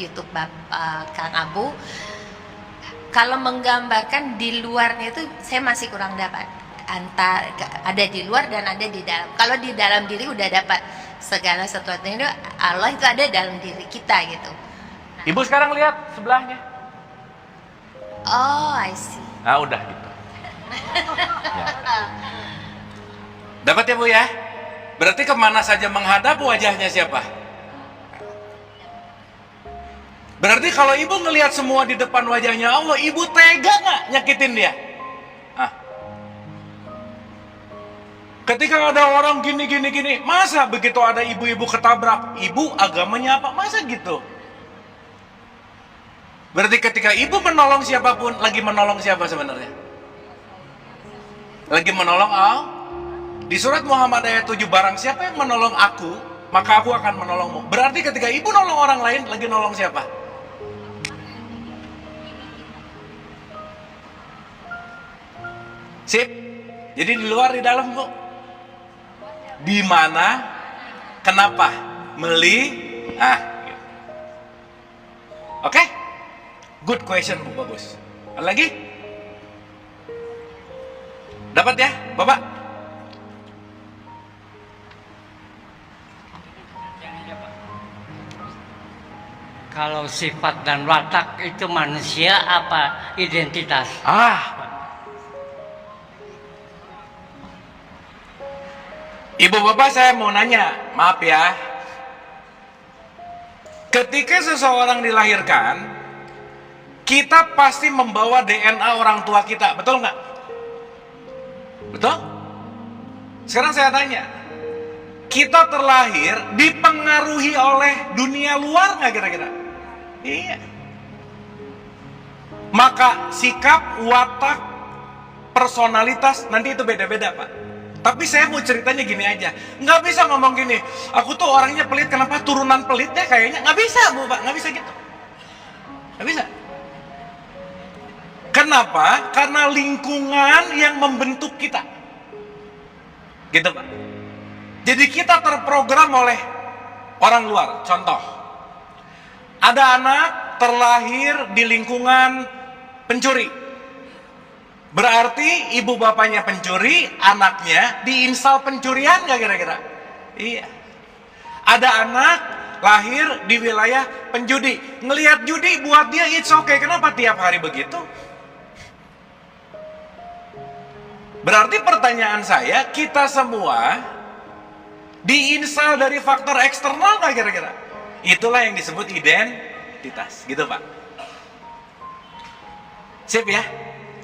Kang Abu. Kalau menggambarkan di luarnya itu saya masih kurang dapat. Ada di luar dan ada di dalam. Kalau di dalam diri udah dapat segala sesuatu itu, Allah itu ada dalam diri kita gitu. Ibu sekarang lihat sebelahnya. Oh, I see. Nah, udah gitu. Ya. Dapat ya Bu ya? Berarti kemana saja menghadap wajahnya siapa? Berarti kalau ibu ngelihat semua di depan wajahnya Allah, ibu tega nggak nyakitin dia? Ketika ada orang gini, masa begitu ada ibu-ibu ketabrak, ibu agamanya apa? Masa gitu? Berarti ketika ibu menolong siapapun, lagi menolong siapa sebenarnya? Lagi menolong Allah. Di surat Muhammad ayat 7, barang siapa yang menolong aku, maka aku akan menolongmu. Berarti ketika ibu nolong orang lain, lagi nolong siapa? Sip? Jadi di luar, di dalam Bu? Di mana? Kenapa? Oke? Good question Bu, bagus. Ada lagi? Dapat ya, Bapak? Kalau sifat dan watak itu manusia apa identitas? Ibu bapak saya mau nanya, maaf ya. Ketika seseorang dilahirkan, kita pasti membawa DNA orang tua kita, betul nggak? Betul? Sekarang saya tanya, kita terlahir dipengaruhi oleh dunia luar nggak kira-kira? Iya. Maka sikap, watak, personalitas nanti itu beda-beda Pak. Tapi saya mau ceritanya gini aja, nggak bisa ngomong gini, aku tuh orangnya pelit, kenapa turunan pelitnya kayaknya, nggak bisa Bu Pak, nggak bisa gitu, nggak bisa. Kenapa? Karena lingkungan yang membentuk kita, gitu Pak. Jadi kita terprogram oleh orang luar. Contoh, ada anak terlahir di lingkungan pencuri. Berarti ibu bapaknya pencuri, anaknya diinstal pencurian gak kira-kira? Iya. Ada anak lahir di wilayah penjudi, ngelihat judi buat dia it's okay. Kenapa tiap hari begitu? Berarti pertanyaan saya, kita semua diinstal dari faktor eksternal gak kira-kira? Itulah yang disebut identitas, gitu Pak. Sip ya?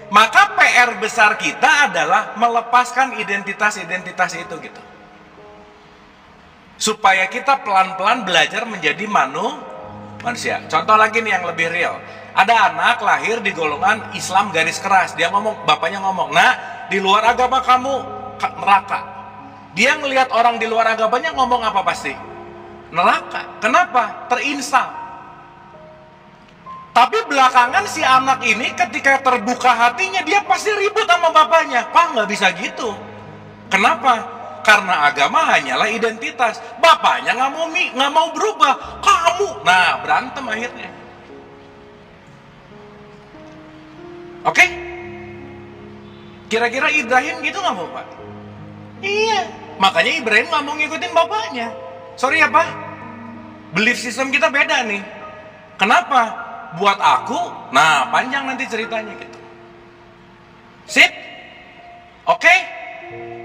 Maka PR besar kita adalah melepaskan identitas-identitas itu gitu. Supaya kita pelan-pelan belajar menjadi manusia. Contoh lagi nih yang lebih real. Ada anak lahir di golongan Islam garis keras. Dia ngomong, bapaknya ngomong, nah di luar agama kamu neraka. Dia ngelihat orang di luar agamanya ngomong apa pasti? Neraka. Kenapa? Terinstal. Tapi belakangan si anak ini ketika terbuka hatinya, dia pasti ribut sama bapaknya. Pak, nggak bisa gitu. Kenapa? Karena agama hanyalah identitas. Bapaknya nggak mau berubah. Kamu, nah berantem akhirnya. Oke? Kira-kira Ibrahim gitu nggak Bapak? Iya. Makanya Ibrahim nggak mau ngikutin bapaknya. Sorry ya Pak, belief system kita beda nih. Kenapa? Buat aku, nah panjang nanti ceritanya gitu. Sip? Oke?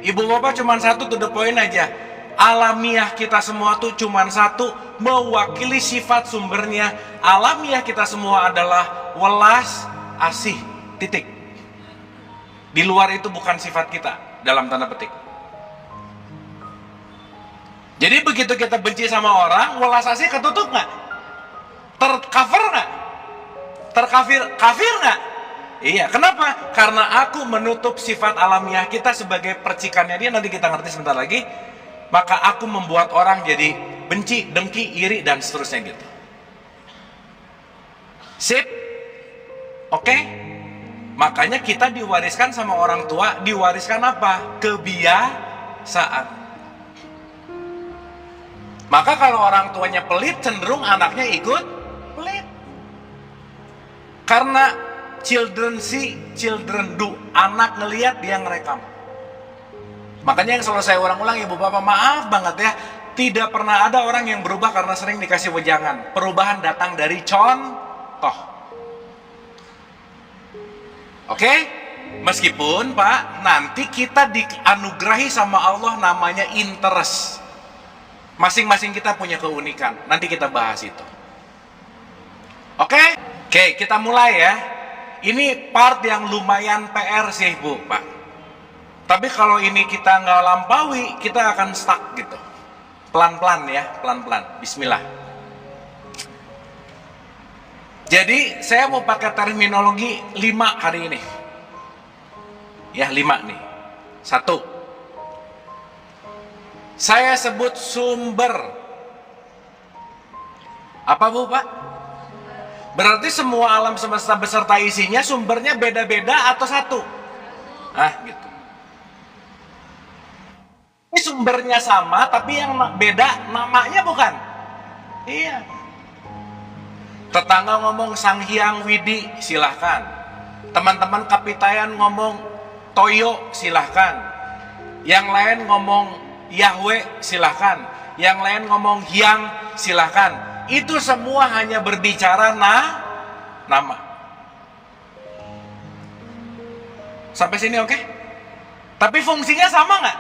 Ibu bapak cuma satu, to the point aja. Alamiah kita semua tuh cuma satu, mewakili sifat sumbernya. Alamiah kita semua adalah welas asih, titik. Di luar itu bukan sifat kita, dalam tanda petik. Jadi begitu kita benci sama orang, welas asih ketutup nggak? Tercover nggak? Kafir nggak? Iya, kenapa? Karena aku menutup sifat alamiah kita sebagai percikannya dia, nanti kita ngerti sebentar lagi. Maka aku membuat orang jadi benci, dengki, iri, dan seterusnya gitu. Sip? Oke? Makanya kita diwariskan sama orang tua, diwariskan apa? Kebiasaan. Maka kalau orang tuanya pelit, cenderung anaknya ikut pelit. Karena children see, children do. Anak ngelihat, dia ngerekam. Makanya yang selalu saya ulang-ulang, ibu bapak, maaf banget ya, tidak pernah ada orang yang berubah karena sering dikasih wejangan. Perubahan datang dari contoh. Oke? Meskipun Pak, nanti kita dianugerahi sama Allah namanya interest. Masing-masing kita punya keunikan. Nanti kita bahas itu. Oke? Oke, kita mulai ya. Ini part yang lumayan PR sih Bu, Pak. Tapi kalau ini kita nggak lampaui, kita akan stuck gitu. Pelan-pelan ya, pelan-pelan. Bismillah. Jadi saya mau pakai terminologi 5 hari ini. Ya 5 nih. 1. Saya sebut sumber. Apa Bu, Pak? Berarti semua alam semesta beserta isinya sumbernya beda-beda atau satu? Ah, gitu. Ini sumbernya sama, tapi yang beda namanya bukan? Iya. Tetangga ngomong Sang Hyang Widi, silahkan. Teman-teman Kapitayan ngomong Toyo, silahkan. Yang lain ngomong Yahweh, silahkan. Yang lain ngomong Hyang, silahkan. Itu semua hanya berbicara nama. Sampai sini oke? Tapi fungsinya sama nggak?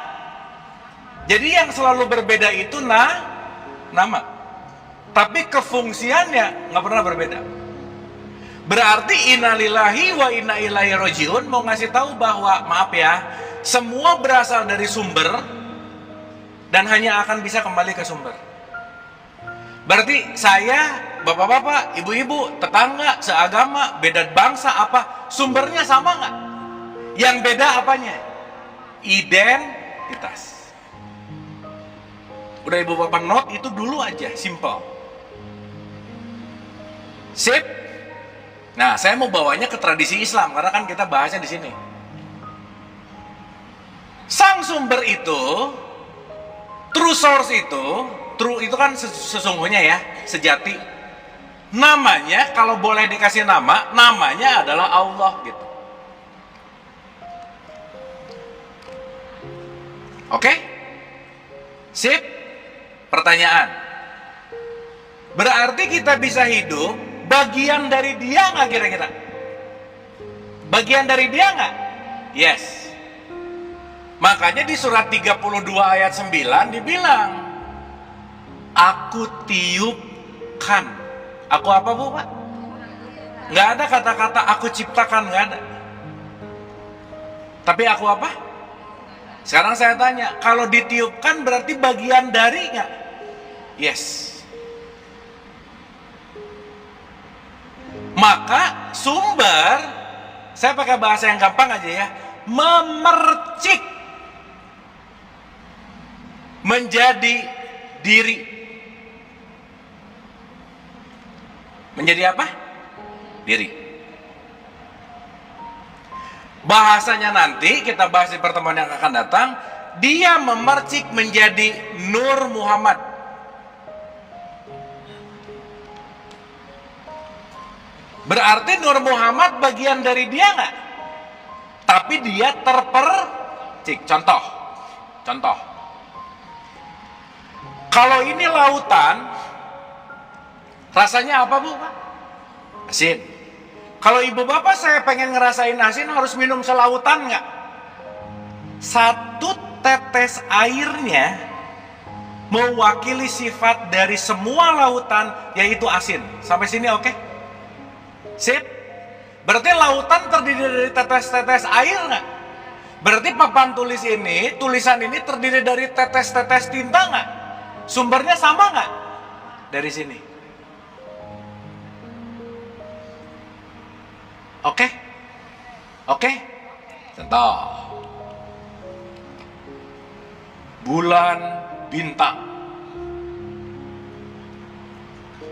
Jadi yang selalu berbeda itu nama. Tapi kefungsiannya nggak pernah berbeda. Berarti innalillahi wa inna ilaihi rajiun mau ngasih tahu bahwa, maaf ya, semua berasal dari sumber dan hanya akan bisa kembali ke sumber. Berarti saya, bapak-bapak, ibu-ibu, tetangga, seagama, beda bangsa apa, sumbernya sama nggak? Yang beda apanya? Identitas. Udah ibu bapak note itu dulu aja, simple. Sip. Nah, saya mau bawanya ke tradisi Islam karena kan kita bahasnya di sini. Sang sumber itu, true source itu, true itu kan sesungguhnya ya, sejati. Namanya kalau boleh dikasih nama, namanya adalah Allah gitu. Oke? Sip? Pertanyaan. Berarti kita bisa hidup bagian dari dia nggak kira-kira? Bagian dari dia nggak? Yes. Makanya di surat 32 ayat 9 dibilang, aku tiupkan. Aku apa Bu, Pak? Nggak ada kata-kata aku ciptakan, nggak ada. Tapi aku apa? Sekarang saya tanya, kalau ditiupkan berarti bagian dari nggak? Yes. Maka sumber, saya pakai bahasa yang gampang aja ya, memercik menjadi diri. Menjadi apa? Diri. Bahasanya nanti kita bahas di pertemuan yang akan datang. Dia memercik menjadi Nur Muhammad. Berarti Nur Muhammad bagian dari dia nggak? tapi dia terpercik. Contoh. Kalau ini lautan, rasanya apa, Bu? Asin. Kalau ibu bapak saya pengen ngerasain asin, harus minum selautan nggak? Satu tetes airnya mewakili sifat dari semua lautan, yaitu asin. Sampai sini oke? Sip? Berarti lautan terdiri dari tetes-tetes air nggak? Berarti papan tulisan ini terdiri dari tetes-tetes tinta nggak? Sumbernya sama nggak? Dari sini. Oke? Contoh. Bulan, bintang.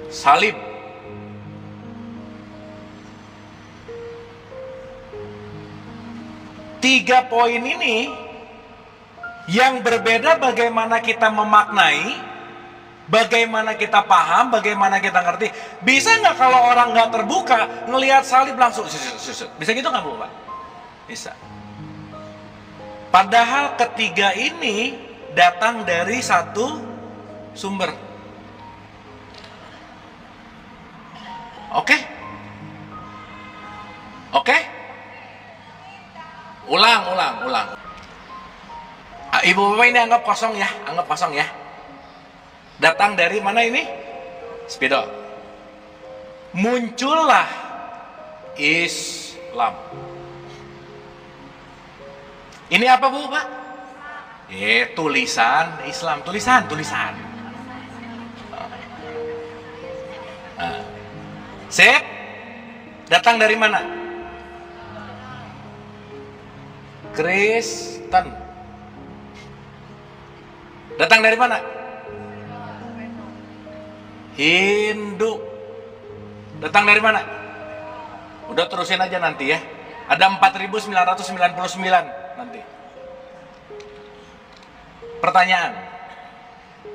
Salib. Tiga poin ini yang berbeda bagaimana kita memaknai, bagaimana kita paham, bagaimana kita ngerti. Bisa nggak kalau orang nggak terbuka ngelihat salib langsung? Bisa gitu nggak, Bu, Pak? Bisa. Padahal ketiga ini datang dari satu sumber. Oke? Ulang. Ibu bapak ini anggap kosong ya. Datang dari mana ini? Spidol. Muncullah Islam. Ini apa, Bu, Pak? Tulisan Islam, tulisan. Sip. Datang dari mana? Kristen. Datang dari mana? Hindu. Datang dari mana? Udah terusin aja nanti ya. Ada 4.999 nanti. Pertanyaan.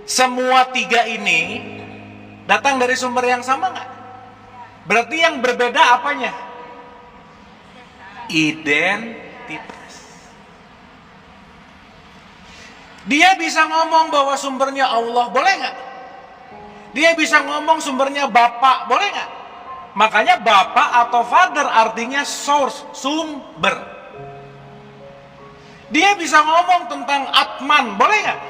Semua tiga ini datang dari sumber yang sama nggak? Berarti yang berbeda apanya? Identitas. Dia bisa ngomong bahwa sumbernya Allah, boleh nggak? Dia bisa ngomong sumbernya Bapak, boleh nggak? Makanya Bapak atau Father artinya source, sumber. Dia bisa ngomong tentang Atman, boleh nggak?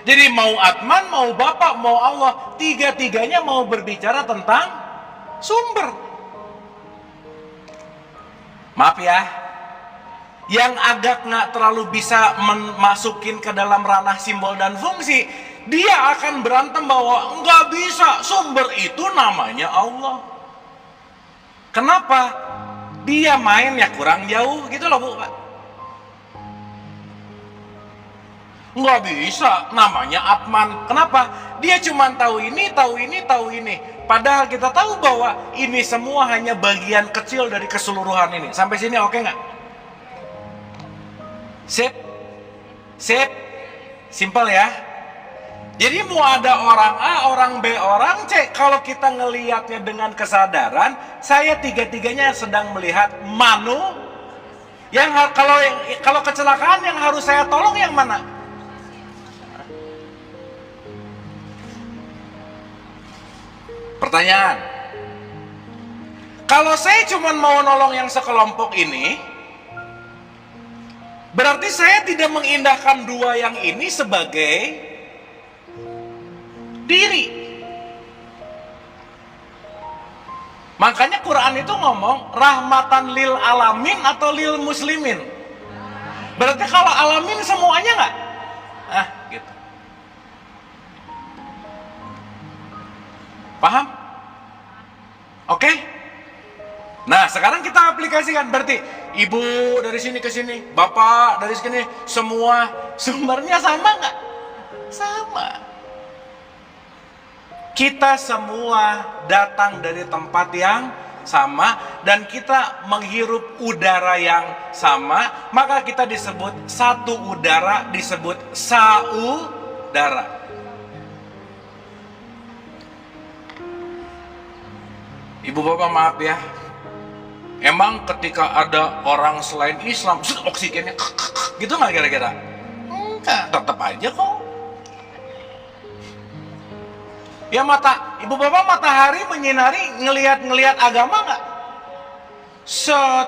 Jadi mau Atman, mau Bapak, mau Allah, tiga-tiganya mau berbicara tentang sumber. Maaf ya, yang agak nggak terlalu bisa masukin ke dalam ranah simbol dan fungsi, dia akan berantem bahwa nggak bisa, sumber itu namanya Allah. Kenapa? Dia main ya kurang jauh gitu loh, Bu, Pak. Nggak bisa, namanya Atman. Kenapa? Dia cuma tahu ini. Padahal kita tahu bahwa ini semua hanya bagian kecil dari keseluruhan ini. Sampai sini oke nggak? Sip? Simple ya? Jadi mau ada orang A, orang B, orang C, kalau kita ngelihatnya dengan kesadaran, saya tiga-tiganya sedang melihat yang kalau kecelakaan yang harus saya tolong yang mana? Pertanyaan. Kalau saya cuma mau nolong yang sekelompok ini, berarti saya tidak mengindahkan dua yang ini sebagai diri. Makanya Quran itu ngomong rahmatan lil alamin atau lil muslimin. Berarti kalau alamin semuanya nggak? Gitu. Paham? Oke? Nah, sekarang kita aplikasikan. Berarti ibu dari sini ke sini, bapak dari sini, semua sumbernya sama nggak? Sama. Kita semua datang dari tempat yang sama dan kita menghirup udara yang sama, maka kita disebut satu udara, disebut saudara. Ibu bapak maaf ya, Emang ketika ada orang selain Islam, oksigennya gitu nggak kira-kira? Enggak, tetap aja kok. Ya ibu bapak matahari menyinari ngelihat agama nggak?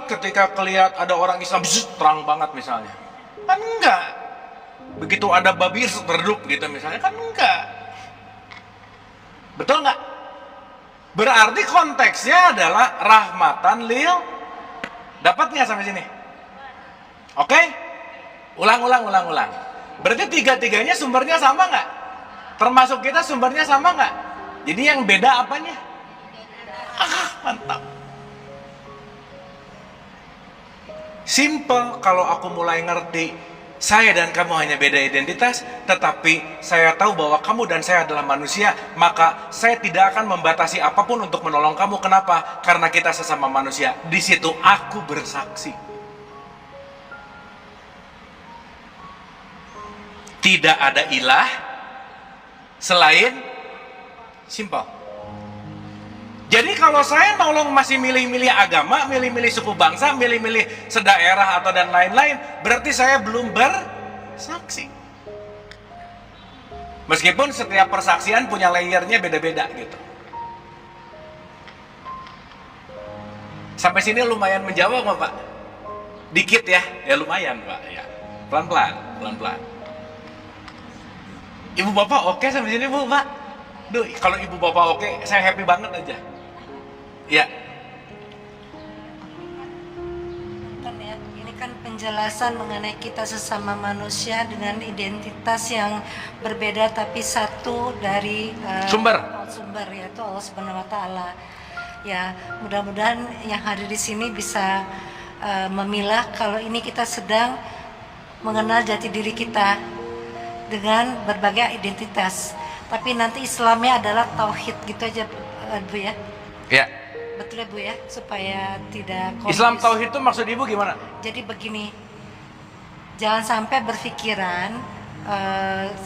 Ketika kelihat ada orang Islam, terang banget misalnya. Kan enggak. Begitu ada babi redup gitu misalnya, kan enggak. Betul nggak? Berarti konteksnya adalah rahmatan lil. Dapat nggak sampai sini? Oke? Ulang. Berarti tiga-tiganya sumbernya sama nggak? Termasuk kita sumbernya sama nggak? Jadi yang beda apanya? Mantap. Simple kalau aku mulai ngerti. Saya dan kamu hanya beda identitas, tetapi saya tahu bahwa kamu dan saya adalah manusia, maka saya tidak akan membatasi apapun untuk menolong kamu. Kenapa? Karena kita sesama manusia. Di situ aku bersaksi. Tidak ada ilah selain simple. Jadi kalau saya nolong masih milih-milih agama, milih-milih suku bangsa, milih-milih sedaerah atau dan lain-lain, berarti saya belum bersaksi. Meskipun setiap persaksian punya layernya beda-beda gitu. Sampai sini lumayan menjawab nggak Pak? Dikit ya? Ya lumayan Pak. Ya. Pelan-pelan. Ibu Bapak oke sampai sini Bu Pak? Duh, kalau Ibu Bapak oke, saya happy banget aja. Ya. Ini kan penjelasan mengenai kita sesama manusia dengan identitas yang berbeda tapi satu dari sumber yaitu Allah Subhanahu wa taala. Ya, mudah-mudahan yang hadir di sini bisa memilah kalau ini kita sedang mengenal jati diri kita dengan berbagai identitas. Tapi nanti Islamnya adalah tauhid gitu aja Bu ya. Ya. Betul ya Bu ya, supaya tidak confuse. Islam tauhid itu maksud Ibu gimana? Jadi begini, jangan sampai berpikiran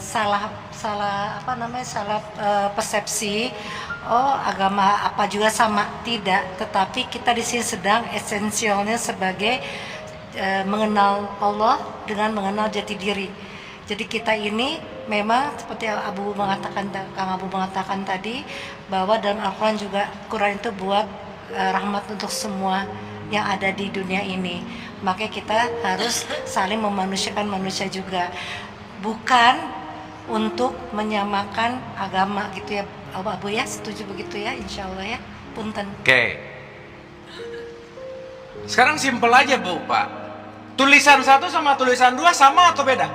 salah persepsi. Oh, agama apa juga sama, tidak. Tetapi kita di sini sedang esensialnya sebagai mengenal Allah dengan mengenal jati diri. Jadi kita ini memang seperti Kang Abu mengatakan tadi, bahwa dalam Al-Quran juga Quran itu buat rahmat untuk semua yang ada di dunia ini. Makanya kita harus saling memanusiakan manusia juga, bukan untuk menyamakan agama gitu ya Abu ya. Setuju begitu ya, insya Allah ya. Punten. Oke. Sekarang simpel aja Bu Pak. Tulisan 1 sama tulisan 2 sama atau beda?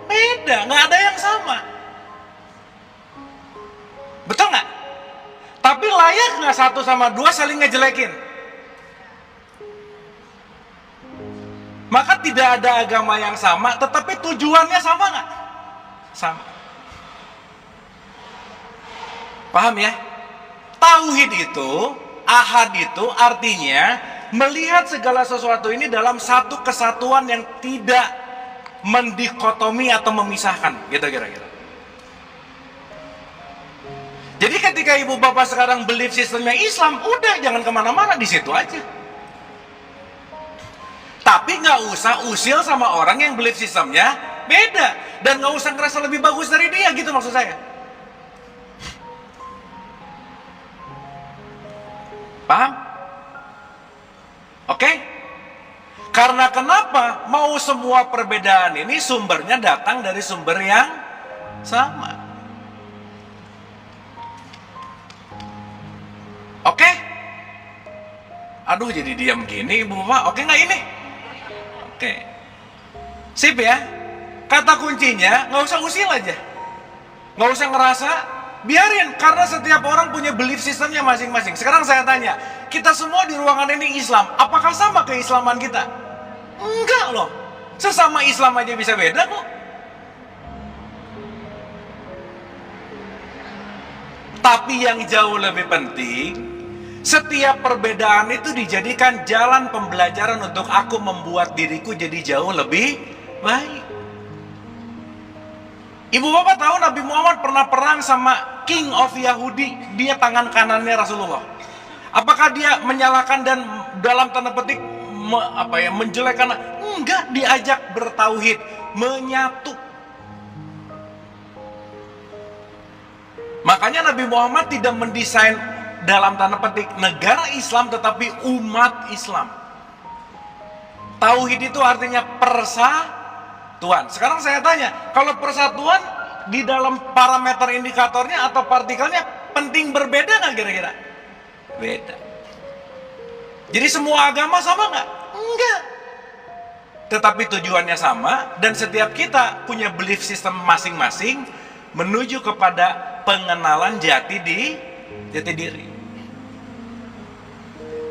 Beda, nggak ada yang sama. Betul nggak? Tapi layak nggak 1 sama 2 saling ngejelekin? Maka tidak ada agama yang sama, tetapi tujuannya sama nggak? Sama. Paham ya? Tauhid itu, ahad itu artinya melihat segala sesuatu ini dalam satu kesatuan yang tidak mendikotomi atau memisahkan, gitu kira-kira. Jadi ketika ibu bapak sekarang belief sistemnya Islam, udah jangan kemana-mana, di situ aja. Tapi nggak usah usil sama orang yang belief sistemnya beda, dan nggak usah ngerasa lebih bagus dari dia, gitu maksud saya. Paham? Oke? Karena kenapa? Mau semua perbedaan ini sumbernya datang dari sumber yang sama. Oke? Aduh, jadi diam gini Ibu Bapak. Oke nggak ini? Oke. Sip ya? Kata kuncinya nggak usah usil aja. Nggak usah ngerasa, biarin. Karena setiap orang punya belief sistemnya masing-masing. Sekarang saya tanya, kita semua di ruangan ini Islam. Apakah sama keislaman kita? Enggak loh. Sesama Islam aja bisa beda kok. Tapi yang jauh lebih penting, setiap perbedaan itu dijadikan jalan pembelajaran untuk aku membuat diriku jadi jauh lebih baik. Ibu bapak tahu Nabi Muhammad pernah perang sama King of Yahudi. Dia tangan kanannya Rasulullah. Apakah dia menyalahkan dan dalam tanda petik menjelekkan? Enggak, diajak bertauhid, menyatu. Makanya Nabi Muhammad tidak mendesain dalam tanda petik negara Islam, tetapi umat Islam. Tauhid itu artinya persatuan. Sekarang saya tanya, kalau persatuan di dalam parameter indikatornya atau partikelnya penting berbeda nggak kira-kira? Beda. Jadi semua agama sama nggak? Enggak. Tetapi tujuannya sama, dan setiap kita punya belief system masing-masing menuju kepada pengenalan jati diri.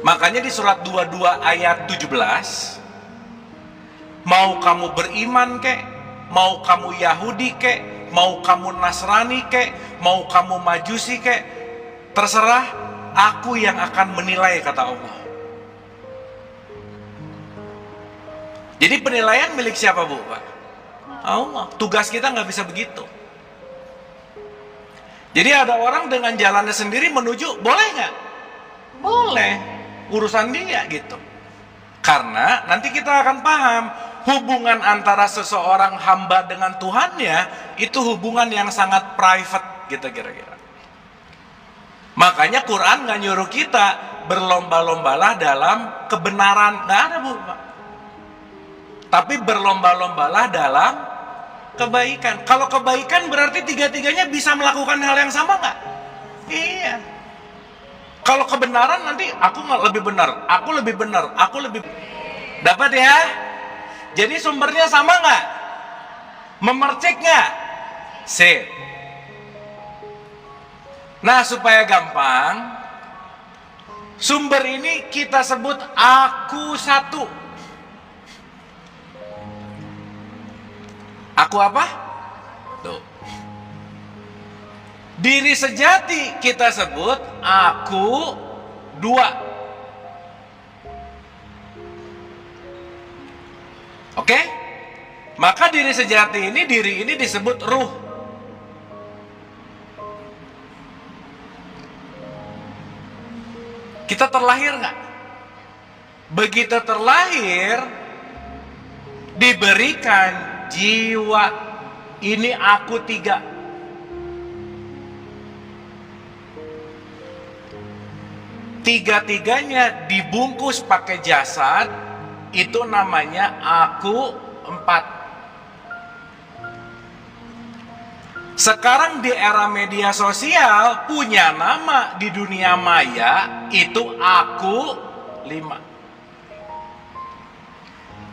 Makanya di surat 22 ayat 17, mau kamu beriman kek, mau kamu Yahudi kek, mau kamu Nasrani kek, mau kamu Majusi kek, terserah, aku yang akan menilai, kata Allah. Jadi penilaian milik siapa, Bu? Pak? Allah. Tugas kita nggak bisa begitu. Jadi ada orang dengan jalannya sendiri menuju, boleh nggak? Boleh. Urusan dia gitu. Karena nanti kita akan paham, hubungan antara seseorang hamba dengan Tuhannya itu hubungan yang sangat private gitu kira-kira. Makanya Quran nggak nyuruh kita berlomba-lombalah dalam kebenaran, nggak ada, Bu. Tapi berlomba-lombalah dalam kebaikan. Kalau kebaikan berarti tiga-tiganya bisa melakukan hal yang sama nggak? Iya. Kalau kebenaran nanti aku nggak lebih benar, aku lebih benar, aku lebih. Dapat ya? Jadi sumbernya sama nggak? Memercik nggak? Sip. Nah, supaya gampang, sumber ini kita sebut aku satu. Aku apa? Tuh. Diri sejati kita sebut aku dua. Oke? Maka diri sejati ini, diri ini disebut ruh. Kita terlahir nggak? Begitu terlahir, diberikan jiwa. Ini aku tiga. Tiga-tiganya dibungkus pakai jasad, itu namanya aku empat. Sekarang di era media sosial punya nama di dunia maya, itu aku lima.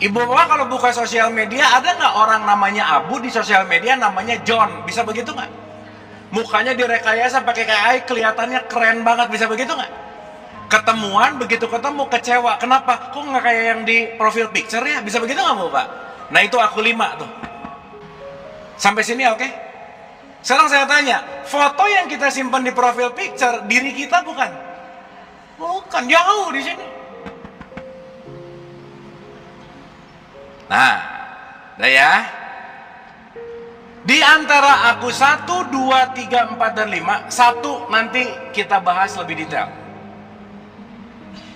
Ibu bapak kalau buka sosial media, ada nggak orang namanya Abu di sosial media namanya John? Bisa begitu nggak? Mukanya direkayasa pakai AI, kelihatannya keren banget, bisa begitu nggak? Ketemuan, begitu ketemu kecewa, kenapa? Kok nggak kayak yang di profil picture ya? Bisa begitu nggak, Bu, Pak? Nah, itu aku lima tuh. Sampai sini oke? Sekarang saya tanya, foto yang kita simpan di profil picture diri kita bukan? Bukan, jauh di sini. Nah, udah ya. Di antara aku 1, 2, 3, 4, dan 5, 1 nanti kita bahas lebih detail.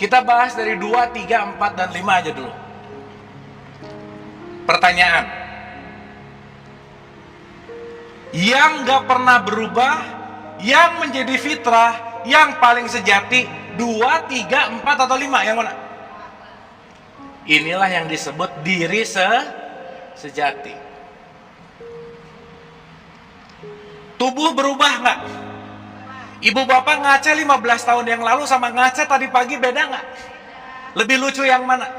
Kita bahas dari 2, 3, 4, dan 5 aja dulu. Pertanyaan. Yang gak pernah berubah, yang menjadi fitrah, yang paling sejati, 2, 3, 4, atau 5, yang mana? Inilah yang disebut diri sejati. Tubuh berubah nggak? Ibu bapak ngaca 15 tahun yang lalu sama ngaca tadi pagi beda nggak? Lebih lucu yang mana?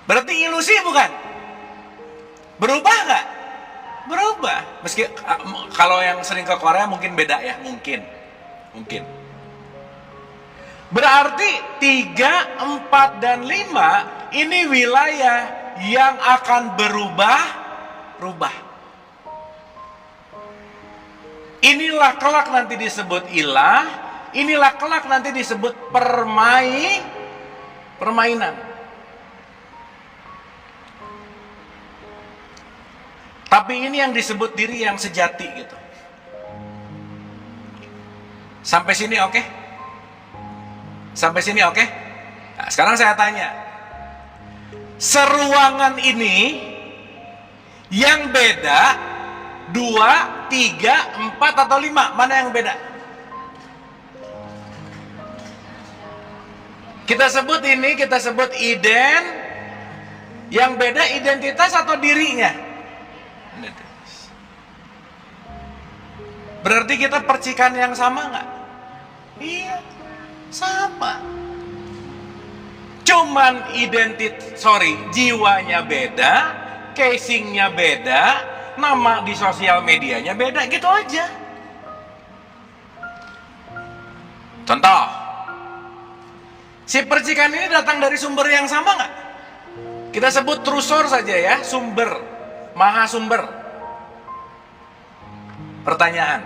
Berarti ilusi bukan? Berubah nggak? Berubah. Meski kalau yang sering ke Korea mungkin beda ya, mungkin. Berarti 3, 4, dan 5 ini wilayah yang akan berubah. Inilah kelak nanti disebut ilah, inilah kelak nanti disebut permainan. Tapi ini yang disebut diri yang sejati gitu. Sampai sini oke? Sampai sini oke? Nah, sekarang saya tanya. Seruangan ini yang beda 2, 3, 4 atau 5? Mana yang beda? Kita sebut ini, kita sebut yang beda identitas atau dirinya? Berarti kita percikan yang sama nggak? Iya, sama. Cuman jiwanya beda, casingnya beda, nama di sosial medianya beda, gitu aja. Contoh, si percikan ini datang dari sumber yang sama nggak? Kita sebut true source saja ya, sumber, maha sumber. Pertanyaan,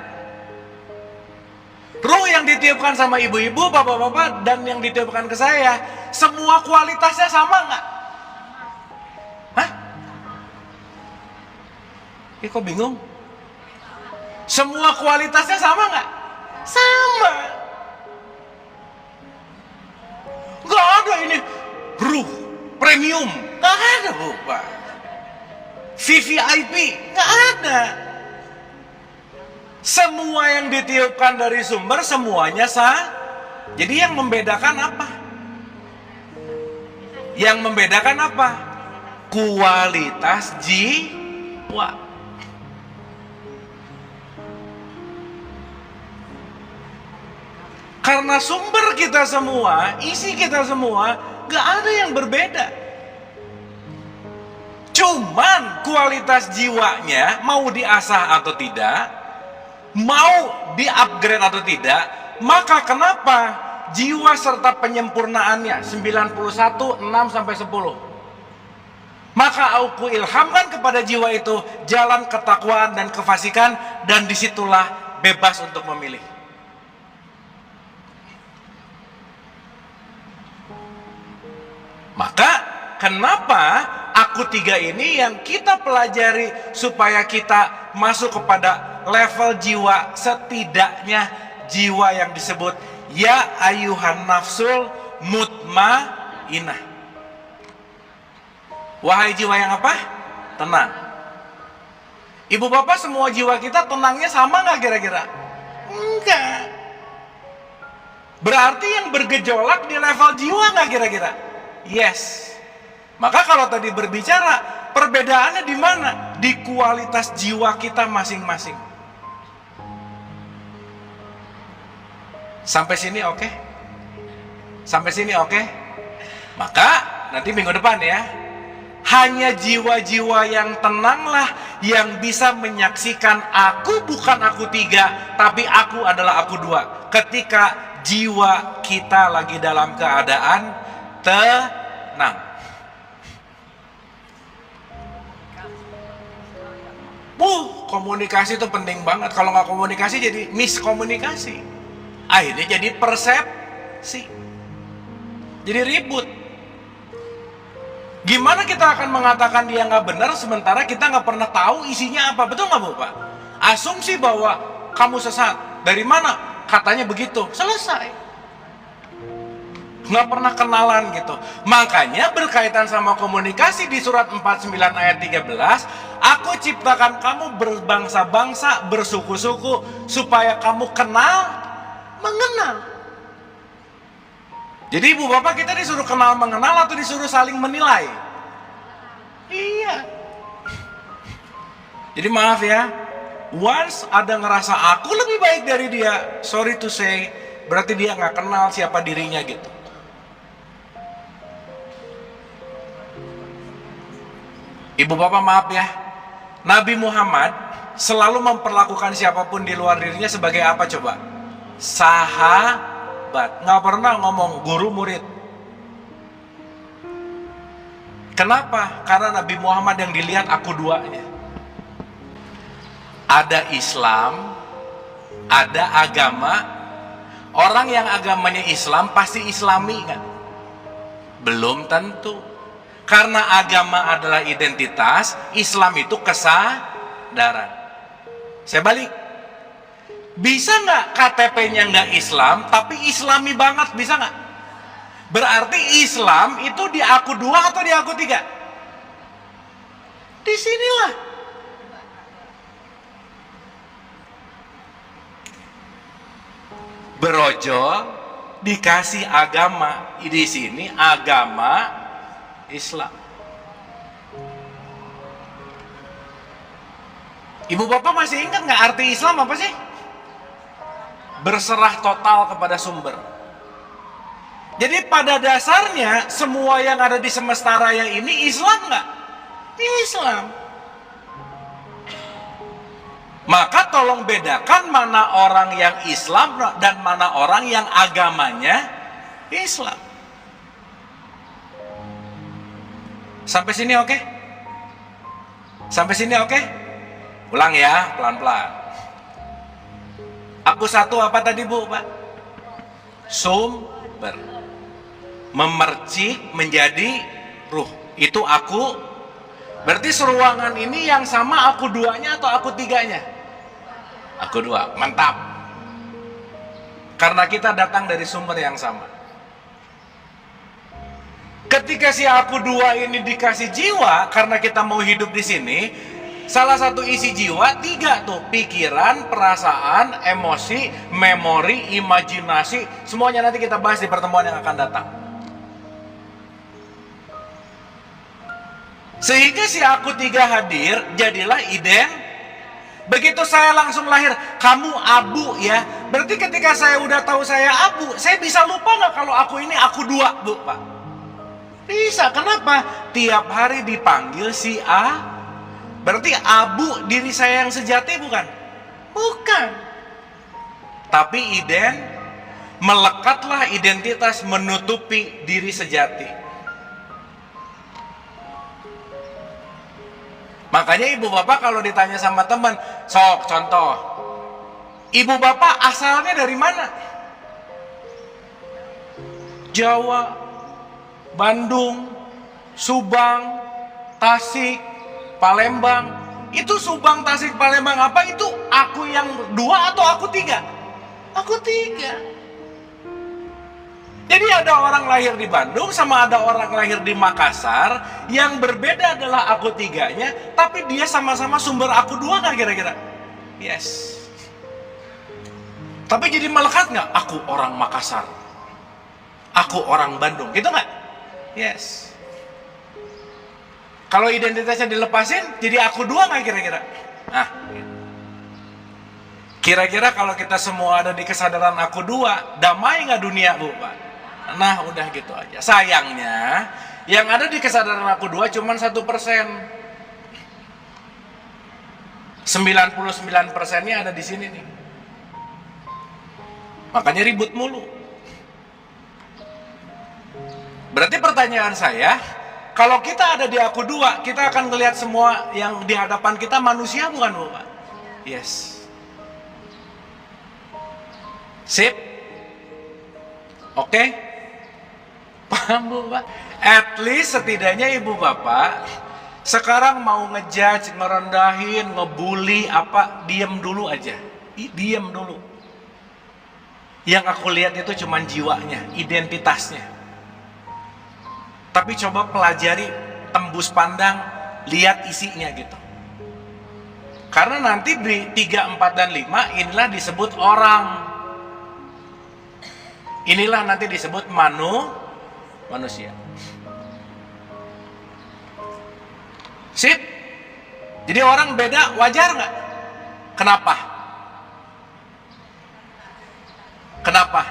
ruh yang ditiupkan sama ibu-ibu, bapak-bapak, dan yang ditiupkan ke saya, semua kualitasnya sama nggak? Hah? Kok bingung? Semua kualitasnya sama nggak? Sama. Nggak ada ini ruh premium, nggak ada Bapak. VVIP, nggak ada. Semua yang ditiupkan dari sumber semuanya sah. Jadi yang membedakan apa? Yang membedakan apa? Kualitas jiwa. Karena sumber kita semua, isi kita semua, gak ada yang berbeda. Cuman kualitas jiwanya mau diasah atau tidak, mau di-upgrade atau tidak, maka kenapa jiwa serta penyempurnaannya 91, 6 sampai 10. Maka aku ilhamkan kepada jiwa itu jalan ketakwaan dan kefasikan, dan disitulah bebas untuk memilih. Maka kenapa aku 3 ini yang kita pelajari supaya kita masuk kepada level jiwa, setidaknya jiwa yang disebut ya ayuhan nafsul mutmainah. Wahai jiwa yang apa? Tenang. Ibu bapak, semua jiwa kita tenangnya sama nggak kira-kira? Enggak. Berarti yang bergejolak di level jiwa nggak kira-kira? Yes. Maka kalau tadi berbicara, perbedaannya di mana? Di kualitas jiwa kita masing-masing. Sampai sini oke? Sampai sini oke? Maka nanti minggu depan ya, hanya jiwa-jiwa yang tenanglah yang bisa menyaksikan aku bukan aku 3, tapi aku adalah aku 2. Ketika jiwa kita lagi dalam keadaan tenang. Komunikasi itu penting banget. Kalau nggak komunikasi jadi miskomunikasi. Akhirnya jadi persepsi. Jadi ribut. Gimana kita akan mengatakan dia nggak benar sementara kita nggak pernah tahu isinya apa? Betul nggak Bapak? Asumsi bahwa kamu sesat. Dari mana? Katanya begitu. Selesai. Nggak pernah kenalan gitu. Makanya berkaitan sama komunikasi di surat 49 ayat 13, aku ciptakan kamu berbangsa-bangsa, bersuku-suku, supaya kamu kenal, mengenal. Jadi ibu bapak, kita disuruh kenal mengenal atau disuruh saling menilai? Iya. Jadi maaf ya, once ada ngerasa aku lebih baik dari dia, sorry to say, berarti dia nggak kenal siapa dirinya gitu. Ibu bapak maaf ya, Nabi Muhammad selalu memperlakukan siapapun di luar dirinya sebagai apa coba? Sahabat. Nggak pernah ngomong guru murid. Kenapa? Karena Nabi Muhammad yang dilihat aku 2-nya. Ada Islam, ada agama. Orang yang agamanya Islam pasti Islami kan? Belum tentu. Karena agama adalah identitas, Islam itu darah. Saya balik. Bisa nggak KTP-nya nggak Islam, tapi Islami banget, bisa nggak? Berarti Islam itu di aku 2 atau di aku 3? Di sinilah. Berojol dikasih agama, di sini agama Islam. Ibu bapak masih ingat nggak arti Islam apa sih? Berserah total kepada sumber. Jadi pada dasarnya semua yang ada di semesta raya ini Islam nggak? Islam. Maka tolong bedakan mana orang yang Islam dan mana orang yang agamanya Islam. Sampai sini oke? Sampai sini oke? Ulang ya, pelan-pelan. Aku satu apa tadi Bu, Pak? Sumber. Memercik menjadi ruh. Itu aku. Berarti seruangan ini yang sama aku 2-nya atau aku 3-nya? Aku 2. Mantap. Karena kita datang dari sumber yang sama. Ketika si aku 2 ini dikasih jiwa, karena kita mau hidup di sini, salah satu isi jiwa 3 tuh, pikiran, perasaan, emosi, memori, imajinasi, semuanya nanti kita bahas di pertemuan yang akan datang. Sehingga si aku 3 hadir, jadilah begitu saya langsung lahir, kamu abu ya. Berarti ketika saya udah tahu saya abu, saya bisa lupa nggak kalau aku ini aku 2, Bu, Pak? Bisa, kenapa? Tiap hari dipanggil si A. Berarti abu diri saya yang sejati bukan? Bukan. Tapi melekatlah identitas menutupi diri sejati. Makanya ibu bapak kalau ditanya sama teman, sok contoh, ibu bapak asalnya dari mana? Jawa, Bandung, Subang, Tasik, Palembang. Itu Subang, Tasik, Palembang apa? Itu aku yang 2 atau aku 3? Aku 3. Jadi ada orang lahir di Bandung sama ada orang lahir di Makassar. Yang berbeda adalah aku 3-nya, tapi dia sama-sama sumber aku 2 nggak kira-kira? Yes. Tapi jadi melekat nggak? Aku orang Makassar, aku orang Bandung, gitu nggak? Yes. Kalau identitasnya dilepasin, jadi aku 2 nggak kira-kira? Nah, kira-kira kalau kita semua ada di kesadaran aku 2, damai nggak dunia, Bu, Pak? Nah, udah gitu aja. Sayangnya, yang ada di kesadaran aku 2 cuma 1%. 99%-nya ada di sini nih. Makanya ribut mulu. Berarti pertanyaan saya, kalau kita ada di aku 2, kita akan melihat semua yang di hadapan kita manusia bukan, Bu, Pak? Yes. Sip? Oke? Paham, Bu, Pak? At least setidaknya ibu bapak sekarang mau ngejudge, ngerendahin, ngebully apa, diem dulu aja. Diem dulu. Yang aku lihat itu cuma jiwanya, identitasnya. Tapi coba pelajari, tembus pandang, lihat isinya gitu. Karena nanti di 3, 4, dan 5 inilah disebut orang. Inilah nanti disebut manusia. Sip? Jadi orang beda wajar nggak? Kenapa? Kenapa?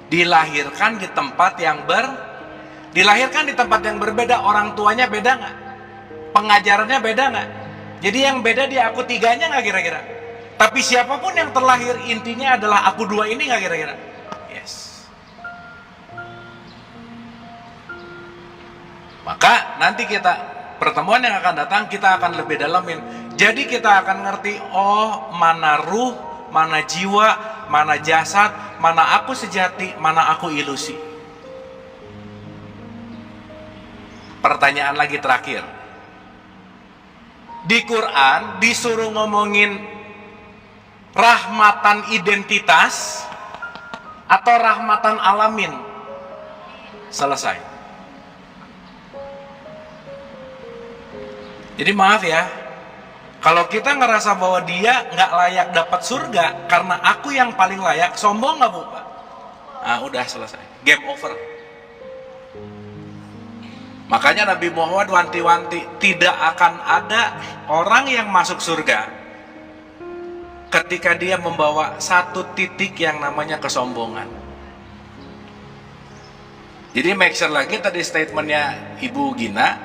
Dilahirkan di tempat yang berbeda. Orang tuanya beda nggak? Pengajarannya beda nggak? Jadi yang beda di aku 3-nya nggak kira-kira? Tapi siapapun yang terlahir intinya adalah aku 2 ini nggak kira-kira? Yes. Maka nanti pertemuan yang akan datang kita akan lebih dalamin. Jadi kita akan ngerti, oh mana ruh, mana jiwa, mana jasad, mana aku sejati, mana aku ilusi. Pertanyaan lagi terakhir. di Quran disuruh ngomongin rahmatan identitas atau rahmatan alamin, selesai. Jadi maaf ya, kalau kita ngerasa bahwa dia nggak layak dapat surga karena aku yang paling layak, sombong nggak Bu? Nah, udah selesai, game over. Makanya Nabi Muhammad wanti-wanti, tidak akan ada orang yang masuk surga ketika dia membawa satu titik yang namanya kesombongan. Jadi make sure lagi tadi statementnya Ibu Gina,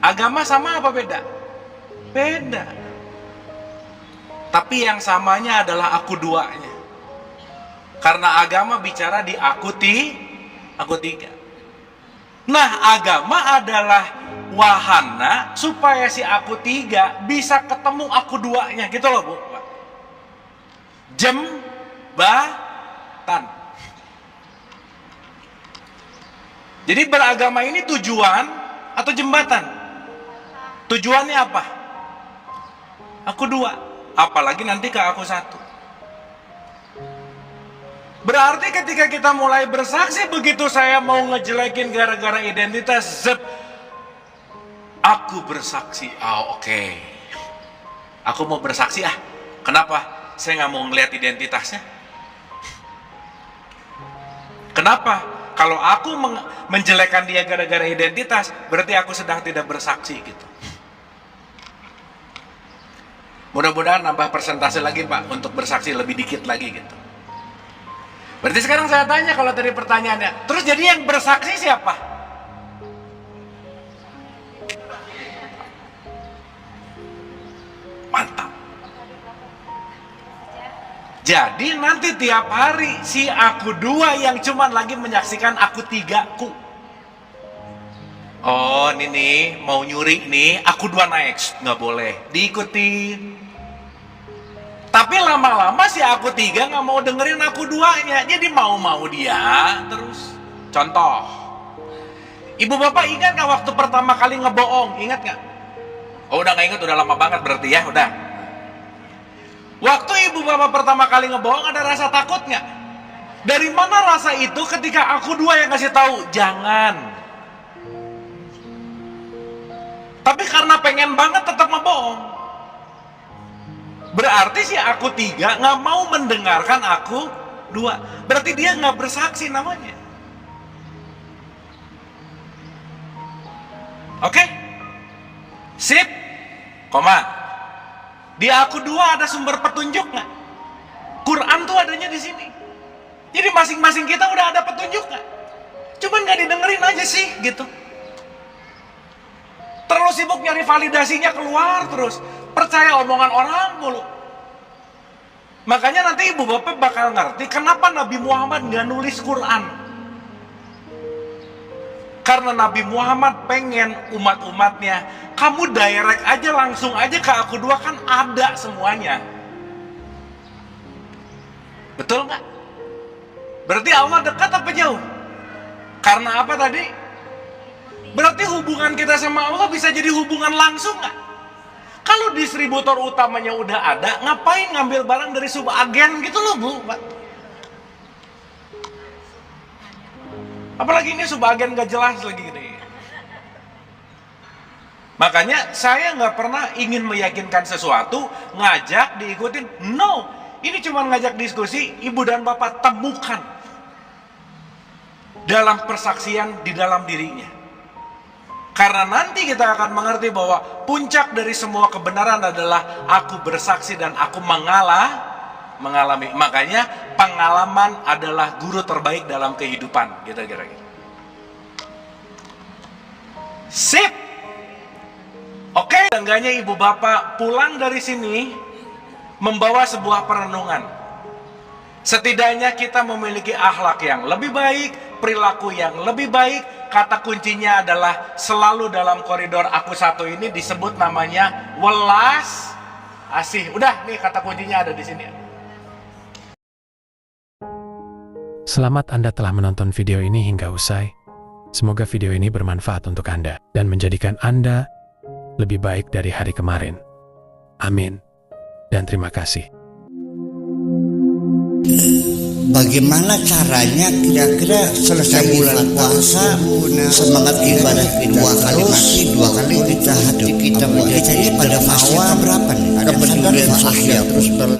agama sama apa beda? Beda. Tapi yang samanya adalah aku duanya. Karena agama bicara di aku tiga. Nah, agama adalah wahana supaya si aku tiga bisa ketemu aku duanya, gitu loh Bu. Jembatan. Jadi beragama ini tujuan atau jembatan? Tujuannya apa? Aku dua, apalagi nanti ke aku satu. Berarti ketika kita mulai bersaksi, begitu saya mau ngejelekin gara-gara identitas, aku bersaksi. Oke. Aku mau bersaksi Kenapa? Saya nggak mau ngelihat identitasnya. Kenapa? Kalau aku menjelekkan dia gara-gara identitas, berarti aku sedang tidak bersaksi gitu. Mudah-mudahan nambah persentase lagi Pak untuk bersaksi lebih dikit lagi gitu. Berarti sekarang saya tanya, kalau tadi pertanyaannya, terus jadi yang bersaksi siapa? Mantap. Jadi nanti tiap hari si aku dua yang cuman lagi menyaksikan aku tigaku. Oh ini nih mau nyuri nih, aku dua naik, nggak boleh, diikuti. Tapi lama-lama si aku tiga nggak mau dengerin aku duanya, jadi mau-mau dia terus. Contoh, Ibu Bapak ingat nggak waktu pertama kali ngebohong? Ingat nggak? Oh udah nggak ingat, udah lama banget berarti ya, udah. Waktu Ibu Bapak pertama kali ngebohong ada rasa takut nggak? Dari mana rasa itu ketika aku dua yang kasih tahu jangan? Tapi karena pengen banget tetap ngebohong. Berarti si aku tiga nggak mau mendengarkan aku dua. Berarti dia nggak bersaksi namanya. Oke? Sip? Koma. Di aku dua ada sumber petunjuk nggak? Quran tuh adanya di sini. Jadi masing-masing kita udah ada petunjuk nggak? Cuman nggak didengerin aja sih gitu. Terlalu sibuk nyari validasinya keluar terus. Percaya omongan orang mulu. Makanya nanti Ibu Bapak bakal ngerti kenapa Nabi Muhammad nggak nulis Quran. Karena Nabi Muhammad pengen umat-umatnya, kamu direct aja langsung aja ke aku dua, kan ada semuanya. Betul nggak? Berarti Allah dekat apa jauh? Karena apa tadi? Berarti hubungan kita sama Allah bisa jadi hubungan langsung nggak? Kalau distributor utamanya udah ada, ngapain ngambil barang dari subagen gitu loh Bu, Pak? Apalagi ini subagen gak jelas lagi gini. Makanya saya nggak pernah ingin meyakinkan sesuatu, ngajak diikutin. No, ini cuma ngajak diskusi, Ibu dan Bapak temukan dalam persaksian di dalam dirinya. Karena nanti kita akan mengerti bahwa puncak dari semua kebenaran adalah aku bersaksi dan aku mengalami. Makanya pengalaman adalah guru terbaik dalam kehidupan. Gitu kira-kira. Sip. Oke, enggaknya Ibu Bapak pulang dari sini membawa sebuah perenungan. Setidaknya kita memiliki akhlak yang lebih baik, perilaku yang lebih baik. Kata kuncinya adalah selalu dalam koridor aku satu ini disebut namanya welas asih. Udah nih kata kuncinya ada di sini. Selamat Anda telah menonton video ini hingga usai. Semoga video ini bermanfaat untuk Anda dan menjadikan Anda lebih baik dari hari kemarin. Amin. Dan terima kasih. Bagaimana caranya kira-kira selesai bulan puasa, semangat ibadah dua kali kita hidup kita ini pada fase berapa nih? Ada pedulian sosial terus